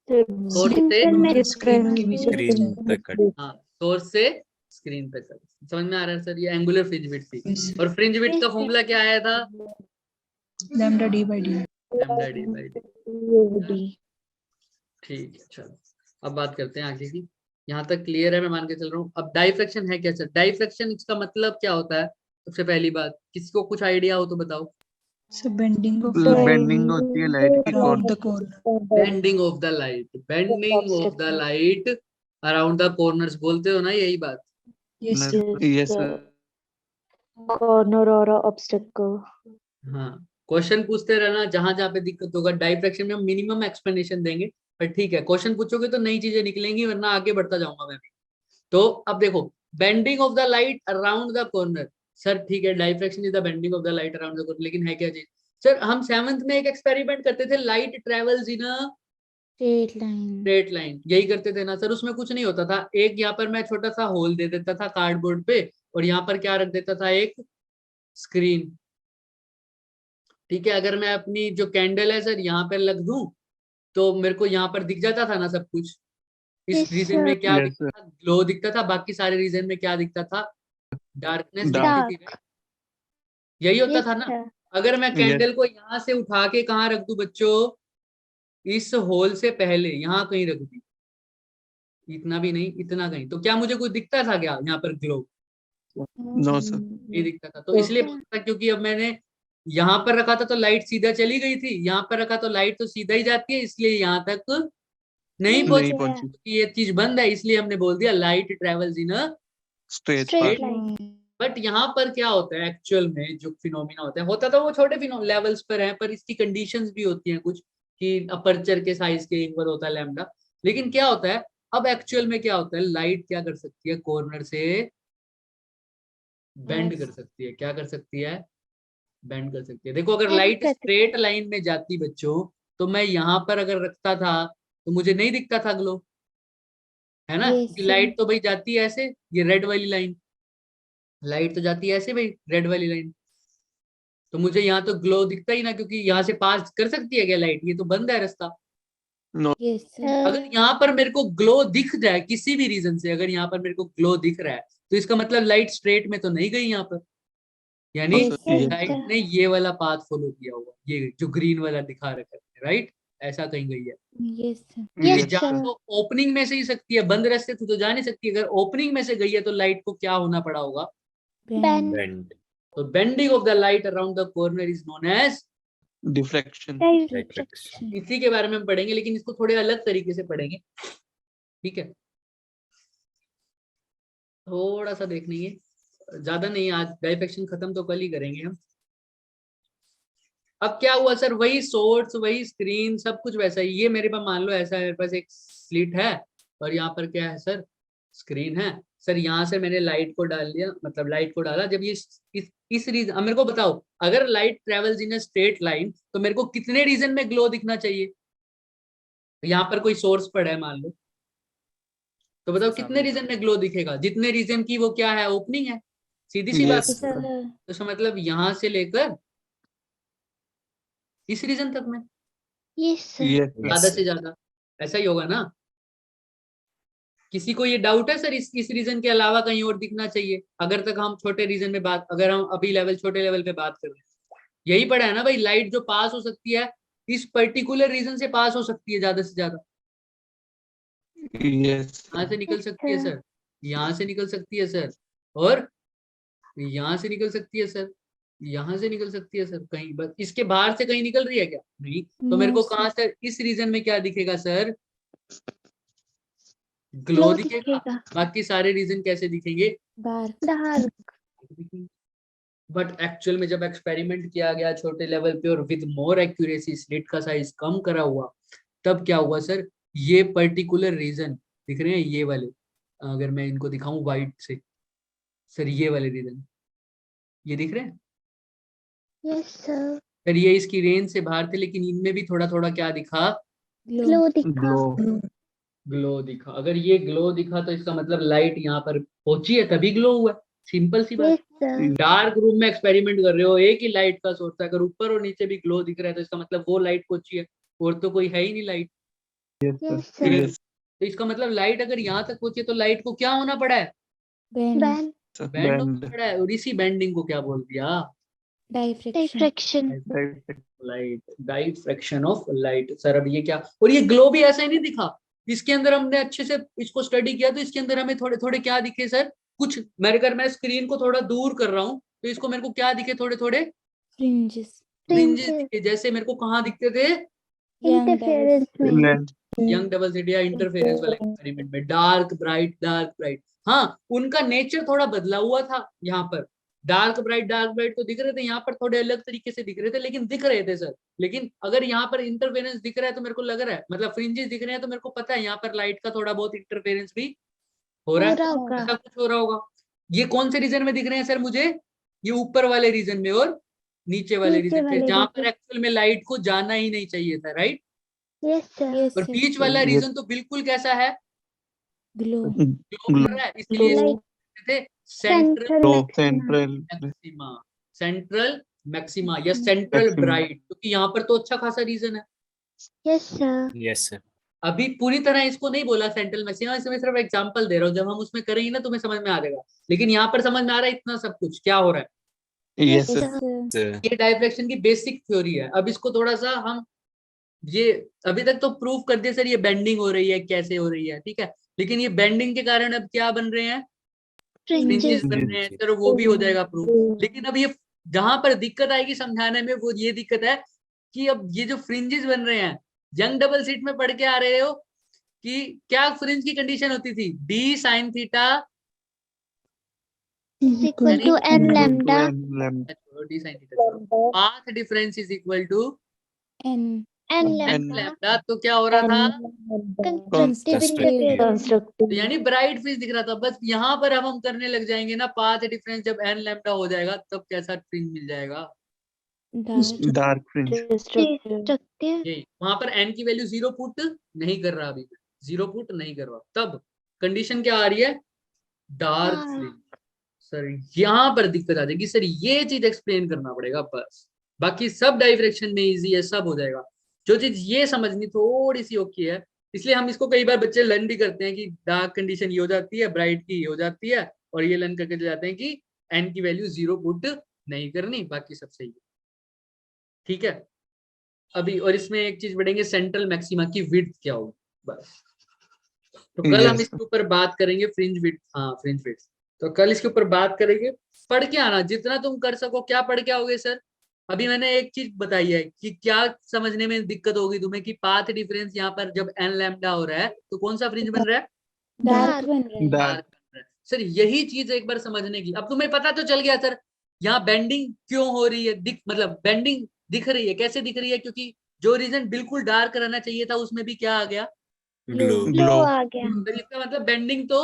सोर्स स्क्रीन से, तक का। हाँ, सोर्स से स्क्रीन तक का। समझ में आ रहा है सर? ये एंगुलर फ्रिंज विड्थ थी। और फ्रिंज विड्थ का फॉर्मूला क्या आया था? Lambda D by D. Lambda D by D. D. ठीक है, चलो अब बात करते हैं आगे की। यहाँ तक क्लियर है, मैं मान के चल रहा हूँ। अब डाइफ्रैक्शन है क्या सर? डाइफ्रैक्शन इसका मतलब क्या होता है? सबसे पहली बात, किसी को कुछ आइडिया हो तो बताओ। सो बेंडिंग ऑफ बेंडिंग होती है लाइट की around the corner. Bending of the light, bending of the light around the corners, बोलते हो ना यही बात? यस यस कॉर्नर और ऑब्स्टेकल। हाँ, क्वेश्चन पूछते रहना जहां जहां पे दिक्कत होगा। डाइफ्रैक्शन में हम मिनिमम एक्सप्लेनेशन देंगे, पर ठीक है क्वेश्चन पूछोगे तो नई चीजें निकलेंगी, वरना आगे बढ़ता जाऊंगा मैं भी। तो अब देखो, bending of the light around the corner. Sir ठीक है, diffraction is the bending of the light around the corner, लेकिन है क्या चीज? सर हम 7th में एक एक्सपेरिमेंट करते थे, light travels in a straight line. Straight line, यही करते थे ना सर? उसमें कुछ नहीं होता था। एक यहाँ पर मैं छोटा सा होल दे देता था कार्डबोर्ड पे, और यहाँ पर क्या रख देता था? एक स्क्रीन। ठीक है, अगर मैं अपनी जो कैंडल है सर यहाँ पर लग दूं, तो मेरे को यहाँ पर दिख जाता था ना सब कुछ। इस Yes, रीजन sir. में क्या Yes, दिखता था? ग्लो दिखता था। बाकी सारे रीजन में क्या दिखता था? Darkness Dark. दिखती थी। यही होता Yes, था ना? sir. अगर मैं Yes. कैंडल को यहाँ से उठा के कहाँ रख दूं बच्चों? इस होल से पहले यहाँ कहीं रख दी, इतना भी नहीं, इतना कहीं, तो क्या मुझे कुछ दिखता था क्या यहाँ पर ग्लो? नो सर नहीं दिखता था। तो इसलिए बोलता था, क्योंकि अब मैंने यहाँ पर रखा था तो लाइट सीधा चली गई थी, यहाँ पर रखा तो लाइट तो सीधा ही जाती है, इसलिए यहाँ तक नहीं नहीं पहुंची। पहुंची क्योंकि ये चीज बंद है, इसलिए हमने बोल दिया light travels in a straight Straight path line. But यहाँ पर क्या होता है एक्चुअल में? जो फिनोमिना होता था वो छोटे लेवल्स पर है, पर इसकी कंडीशंस भी होती हैं कुछ, कि अपर्चर के साइज के इक्वल होता है लैम्डा। लेकिन क्या होता है अब एक्चुअल में? क्या होता है, लाइट क्या कर सकती है? कॉर्नर से बेंड कर सकती है। क्या कर सकती है? बेंड कर सकती है। देखो, अगर Bend लाइट कर सकती स्ट्रेट लाइन में जाती बच्चों, तो मैं यहाँ पर अगर रखता था तो मुझे नहीं दिखता था ग्लो, है ना? Yes, क्योंकि sir. लाइट तो भाई जाती है ऐसे, ये रेड वाली लाइन, लाइट तो जाती है ऐसे भाई, रेड वाली लाइन। तो मुझे यहाँ तो ग्लो दिखता ही ना, क्योंकि यहाँ से पास कर सकती है क्या लाइट? ये तो बंद है रास्ता। यस सर अगर यहाँ पर मेरे को ग्लो दिख जाए किसी भी रीजन से, अगर यहाँ पर मेरे को ग्लो दिख रहा है तो इसका मतलब लाइट स्ट्रेट में तो नहीं गई यहाँ पर, यानी Yes, sir. लाइट ने ये वाला पाथ फॉलो किया होगा, ये जो ग्रीन वाला दिखा रखा है, राइट, ऐसा कहीं गई है। यस सर ये Yes, जा sir. तो ओपनिंग में से ही सकती है, बंद रास्ते से तो जा नहीं सकती। अगर ओपनिंग में से गई है तो लाइट को क्या होना पड़ा होगा, Bend. Bend. तो bending of the light around the corner is known as, deflection. Diffraction. इसी के बारे में हम पढ़ेंगे लेकिन इसको थोड़े अलग तरीके से पढ़ेंगे, ठीक है। थोड़ा सा देख लेंगे, ज्यादा नहीं, आज डाइफेक्शन खत्म तो कल ही करेंगे हम। अब क्या हुआ सर, वही सोर्स वही स्क्रीन सब कुछ वैसा ही। ये मेरे पास मान लो ऐसा है, मेरे पास एक स्लिट है और यहाँ पर क्या है सर, स्क्रीन है सर। यहाँ से मैंने लाइट को डाल दिया, मतलब लाइट को डाला। जब ये इस रीजन, अब मेरे को बताओ, अगर light travels in a straight line तो मेरे को कितने रीजन में ग्लो दिखना चाहिए। यहाँ पर कोई सोर्स पड़ा है मान लो, तो बताओ कितने रीजन में ग्लो दिखेगा, जितने रीजन की वो क्या है, ओपनिंग है, सीधी सी बात। Yes. सर तो इसका मतलब यहाँ से लेकर इस रीजन तक में Yes, sir. Yes, ज्यादा से ज्यादा ऐसा ही होगा ना। किसी को ये डाउट है सर इस रीजन के अलावा कहीं और दिखना चाहिए, अगर तक हम छोटे रीजन में बात, अगर हम अभी लेवल छोटे लेवल पे बात कर रहे हैं, यही पढ़ा है ना भाई, लाइट जो पास हो सकती है इस पर्टिकुलर रीजन से पास हो सकती है ज्यादा से ज्यादा। yes. यहाँ से निकल सकती है सर, यहाँ से निकल सकती है सर, और यहाँ से निकल सकती है सर, यहाँ से निकल सकती है सर, कहीं बस इसके बाहर से कहीं निकल रही है क्या, नहीं। तो मेरे No, को sir. कहाँ सर, इस रीजन में क्या दिखेगा सर, ग्लो Glow दिखेगा। दिखेगा। बाकी सारे रीजन कैसे दिखेंगे, डार्क Dark. बट एक्चुअल में जब एक्सपेरिमेंट किया गया छोटे लेवल पे और विद मोर एक्यूरेसी, स्लिट का साइज कम करा हुआ, तब क्या हुआ सर, ये पर्टिकुलर रीजन दिख रहे हैं, ये वाले, अगर मैं इनको दिखाऊं व्हाइट से सर, ये वाले रीजन ये दिख रहे हैं Yes, sir. सर, ये इसकी रेंज से बाहर थे, लेकिन इनमें भी थोड़ा थोड़ा क्या दिखा, ग्लो Glow दिखा। Glow. ग्लो दिखा। अगर ये ग्लो दिखा तो इसका मतलब लाइट यहाँ पर पहुंची है तभी ग्लो हुआ, सिंपल सी बात। Yes, sir. डार्क रूम में एक्सपेरिमेंट कर रहे हो, एक ही लाइट का सोर्स है, अगर ऊपर और नीचे भी ग्लो दिख रहा है तो इसका मतलब वो लाइट पहुंची है, और तो कोई है ही नहीं light. Yes, sir. Yes, sir. Yes, तो इसका मतलब लाइट अगर यहाँ तक पहुंची है तो लाइट को क्या होना पड़ा है, बेंड Bend. sir. बेंड होना Bend. पड़ा है, और इसी बेंडिंग को क्या बोल दिया, diffraction Diffraction. Light, diffraction of light. Sir अब ये क्या, और ये ग्लो भी ऐसा ही नहीं दिखा, इसके अंदर हमने अच्छे से इसको स्टडी किया तो इसके अंदर हमें थोड़े थोड़े क्या दिखे सर, कुछ मेरे अगर मैं स्क्रीन को थोड़ा दूर कर रहा हूँ तो इसको मेरे को क्या दिखे, थोड़े थोड़े फ्रिंजेस फ्रिंजेस Fringes. दिखे, जैसे मेरे को कहाँ दिखते थे, Interference में। Lens. यंग डबल स्लिट या इंटरफेरेंस वाले एक्सपेरिमेंट में, डार्क ब्राइट। हाँ, उनका नेचर थोड़ा बदला हुआ था, यहाँ पर डार्क ब्राइट तो दिख रहे थे, यहाँ पर थोड़े अलग तरीके से दिख रहे थे, लेकिन दिख रहे थे सर। लेकिन अगर यहाँ पर इंटरफेरेंस दिख रहा है तो मेरे को लग रहा है, मतलब फ्रिंजेस दिख रहे हैं तो मेरे को पता है यहाँ पर लाइट का थोड़ा बहुत इंटरफेरेंस भी हो रहा हो है, रहा होगा। ऐसा कुछ हो रहा होगा। ये कौन से रीजन में दिख रहे हैं सर मुझे, ये ऊपर वाले रीजन में और नीचे वाले नीचे रीजन में, वाले जहाँ पर region। एक्चुअल में लाइट को जाना ही नहीं चाहिए था, राइट। Yes, sir. यस और सर बीच वाला Yes. रीजन तो बिल्कुल कैसा है, ग्लो ग्लो कर रहा है, इसलिए इसको Like कहते थे central central Glow. maximum. Central. Maxima, central maxima या सेंट्रल Maximum. ब्राइट, क्योंकि यहाँ पर तो अच्छा खासा रीजन है। Yes, sir. Yes, sir. अभी पूरी तरह इसको नहीं बोला सेंट्रल मैक्सिमा, इसमें सिर्फ एग्जांपल दे रहा हूँ, जब हम उसमें करेंगे ना तुम्हें समझ में आ जाएगा, लेकिन यहाँ पर समझ में आ रहा है इतना सब कुछ क्या हो रहा है। Yes, yes sir. Sir Sir. ये डाइफ्लेक्शन की बेसिक थ्योरी है। अब इसको थोड़ा सा हम, ये अभी तक तो प्रूव कर दिया सर ये बेंडिंग हो रही है, कैसे हो रही है, ठीक है, लेकिन ये बेंडिंग के कारण अब क्या बन रहे हैं, फ्रिंजेस Fringes. बन रहे हैं, चलो वो भी हो जाएगा प्रूव। लेकिन अब ये जहां पर दिक्कत आएगी समझाने में, वो ये दिक्कत है कि अब ये जो फ्रिंजेस बन रहे हैं, यंग डबल स्लिट में पढ़ के आ रहे हो कि क्या फ्रिंज की कंडीशन होती थी, D sine theta Is equal to n lambda. Lambda. D sine theta, path difference is equal to N N n lambda. Lambda. तो क्या हो रहा था, Constructive Constructive. interference. तो यानी ब्राइट फ्रिंज दिख रहा था। बस यहाँ पर हम करने लग जाएंगे ना, पाथ डिफरेंस जब n लैम्डा हो जाएगा तब कैसा फ्रिंज मिल जाएगा, डार्क Dark fringe. Destructive. यही वहां पर n की वैल्यू 0 पुट नहीं कर रहा, अभी 0 पुट नहीं कर रहा, तब कंडीशन क्या आ रही है, डार्क हाँ। फ्रिंज। सर यहाँ पर दिक्कत आ जाएगी सर, ये चीज एक्सप्लेन करना पड़ेगा बस, बाकी सब डायरेक्शन में इजी है, सब हो जाएगा। जो चीज ये समझनी थोड़ी सी ओके है, इसलिए हम इसको कई बार बच्चे लर्न भी करते हैं कि डार्क कंडीशन ये हो जाती है, ब्राइट की ये हो जाती है, और ये लर्न करके चले जाते हैं कि एन की वैल्यू 0 पुट नहीं करनी, बाकी सब सही है। ठीक है, अभी और इसमें एक चीज बढ़ेंगे, सेंट्रल मैक्सिमा की विड्थ क्या होगी, बस। तो कल हम इसके ऊपर बात करेंगे फ्रिंज विड्थ। हाँ, फ्रिंज विड्थ तो कल इसके ऊपर बात करेंगे। पढ़ के आना जितना तुम कर सको। क्या पढ़ के आओगे सर? अभी मैंने एक चीज बताई है कि क्या समझने में दिक्कत होगी तुम्हें कि पाथ डिफरेंस यहाँ पर जब एन लैम्डा हो रहा है तो कौन सा फ्रिंज बन रहा है? डार्क बन रहा है। डार्क बन रहा है। सर यही चीज एक बार समझने की। अब तुम्हें पता तो चल गया सर यहाँ बेंडिंग क्यों हो रही है, मतलब बेंडिंग दिख रही है, कैसे दिख रही है? क्योंकि जो रीजन बिल्कुल डार्क रहना चाहिए था उसमें भी क्या आ गया? ग्लो ग्लो आ गया। तो इसका मतलब बेंडिंग तो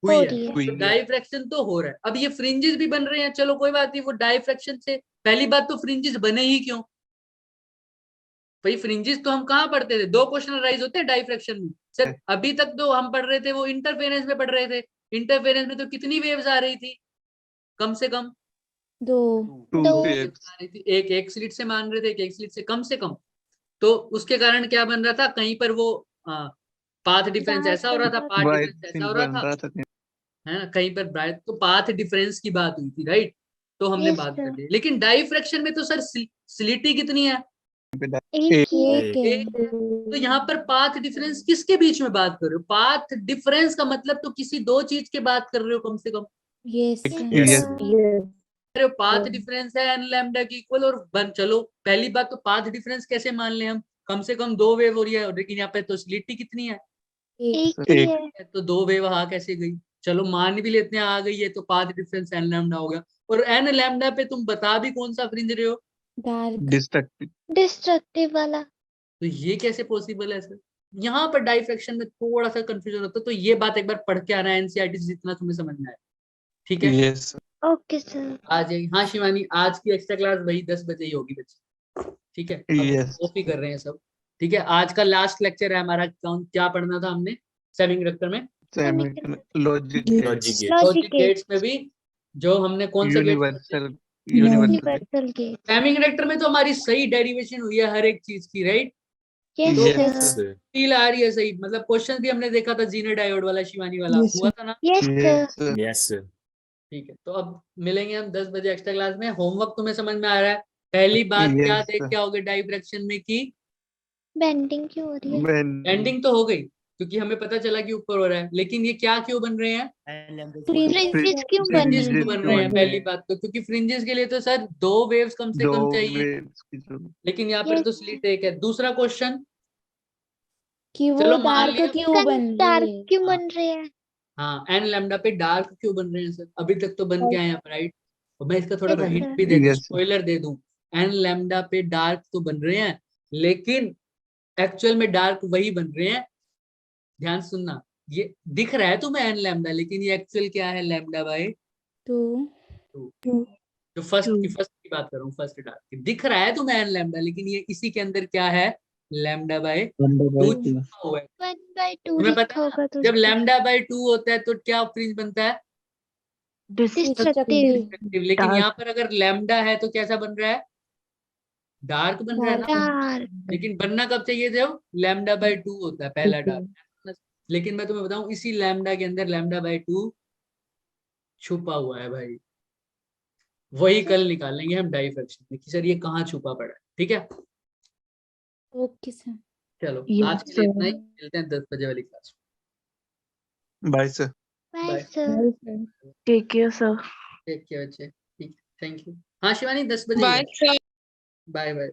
हो हुई रही है, है। तो डाइफ्रैक्शन तो हो रहा है। अब ये फ्रिंजेस भी बन रहे हैं, चलो कोई बात नहीं, वो डाइफ्रैक्शन से पहली बात तो फ्रिंजेस बने ही क्यों भाई? फ्रिंजेस तो हम कहाँ पढ़ते थे? 2 क्वेश्चन राइज होते हैं डाइफ्रैक्शन में सर। अभी तक तो हम पढ़ रहे थे वो इंटरफेरेंस में पढ़ रहे थे। इंटरफेरेंस में तो कितनी वेव्स आ रही थी? कम से कम 2 दो waves आ रही थी। एक स्लिट से मान रहे थे, एक स्लिट से कम से कम। तो उसके कारण क्या बन रहा था? कहीं पर वो पाथ डिफरेंस ऐसा हो रहा था, पाथ डिफरेंस ऐसा हो रहा था, है ना? कहीं पर ब्राइट, तो पाथ डिफरेंस की बात हुई थी, राइट? तो हमने Yes, बात sir. कर ली। लेकिन डाइफ्रैक्शन में तो सर स्लिटी कितनी है? एक ही है। एक है। एक है। तो यहाँ पर पाथ डिफरेंस किसके बीच में बात कर रहे हो? पाथ डिफरेंस का मतलब तो किसी 2 चीज के बात कर रहे हो कम से कम। Yes Yes, sir. sir. Path difference है एन लैम्डा की इक्वल, और बन चलो पहली बात तो पाथ डिफरेंस कैसे मान ले हम? कम से कम 2 वेव हो रही है, लेकिन यहाँ पे तो स्लिटी कितनी है? एक एक ही है। तो 2 वेव आ कैसे गई? चलो मान भी लेते हैं आ गई है, तो पाथ डिफरेंस एन लैम्डा हो गया। और एन लैम्डा पे तुम बता भी कौन सा फ्रिंज रहे हो? डार्क डिस्ट्रक्टिव वाला। तो ये कैसे पॉसिबल है सर? यहाँ पर डाइफ्रैक्शन में थोड़ा सा कंफ्यूजन होता है, तो ये बात एक बार पढ़ के आना है एनसीईआरटी से, जितना तुम्हें समझ में आए। ठीक है, ओके सर। आ जाएगी। हाँ शिवानी, आज की एक्स्ट्रा क्लास वही 10 बजे ही होगी बच्चे। ठीक है, अब कॉपी कर रहे हैं सब। ठीक है, आज का लास्ट लेक्चर है हमारा। क्या पढ़ना था हमने सेमीकंडक्टर में? लॉजिक गेट लॉजिक गेट्स में भी जो हमने कौन से गेट्स? Universal gate. सेमीकंडक्टर में तो हमारी सही डेरिवेशन हुई है हर एक चीज की, राइट? यस तो सर। फील आ रही है सही, मतलब क्वेश्चन भी हमने देखा था जीनर डायोड वाला, शिवानी वाला Yes, हुआ sir. था ना? Yes sir. यस ठीक है, तो अब मिलेंगे हम 10 बजे एक्स्ट्रा क्लास में। होमवर्क तुम्हें समझ में आ रहा है? पहली बात क्या देख के आओगे डाइफ्रैक्शन में की बेंडिंग क्यों हो रही है? एंडिंग तो हो गई, क्योंकि हमें पता चला कि ऊपर हो रहा है, लेकिन ये क्या क्यों बन रहे हैं? फ्रिंजेस क्यों बन फ्रिंजेस रही क्यों बन रहे हैं? पहली बात तो क्योंकि फ्रिंजेस के लिए तो सर 2 वेव्स कम से कम चाहिए, लेकिन यहाँ पर Yes, तो स्लिट एक है। दूसरा क्वेश्चन, कि वो चलो मान डार्क लिया क्यों बन रही डार्क है? क्यों हाँ। बन रहे हैं? हाँ, एन लैम्डा पे डार्क क्यों बन रहे हैं सर? अभी तक तो बन के आए हैं, राइट? और मैं इसका थोड़ा सा Yes, हिंट sir. भी दे दूं, स्पॉइलर दे दूं। एन लैम्डा पे डार्क तो बन रहे हैं, लेकिन एक्चुअल में डार्क वही बन रहे हैं। ध्यान सुनना, ये दिख रहा है तुम्हें एन लैम्डा, लेकिन ये एक्चुअल क्या है? लैम्डा बाय तो 2। जो फर्स्ट की बात कर रहा हूँ, फर्स्ट डार्क की। दिख रहा है तुम्हें एन लैम्डा, लेकिन ये इसी के अंदर क्या है? लैम्डा बाय 2 छुपा हुआ है। 1/2 तुम्हें पता लिखा है होगा तो जब लैम्डा बाय 2 होता है तो क्या फ्रिंज बनता है? डिस्ट्रक्टिव। डिस्ट्रक्टिव। लेकिन यहाँ पर अगर लैम्डा है तो कैसा बन रहा है? डार्क बन रहा है ना? डार्क। लेकिन बनना कब चाहिए जब लैम्डा बाय 2 होता है पहला डार्क। लेकिन मैं तुम्हें बताऊं, इसी लैम्डा के अंदर लैम्डा बाय 2 छुपा हुआ है भाई। वही कल निकालेंगे हम डाइफ्रैक्शन में कि सर ये कहाँ छुपा पड़ा है। ठीक है, ओके सर। चलो आज के लिए इतना ही। मिलते हैं 10 बजे वाली क्लास में। Bye Bye. Sir. Take care sir. Take care बच्चे। ठीक, थैंक यू। हाँ शिवानी 10 बजे। Bye sir. Bye bye.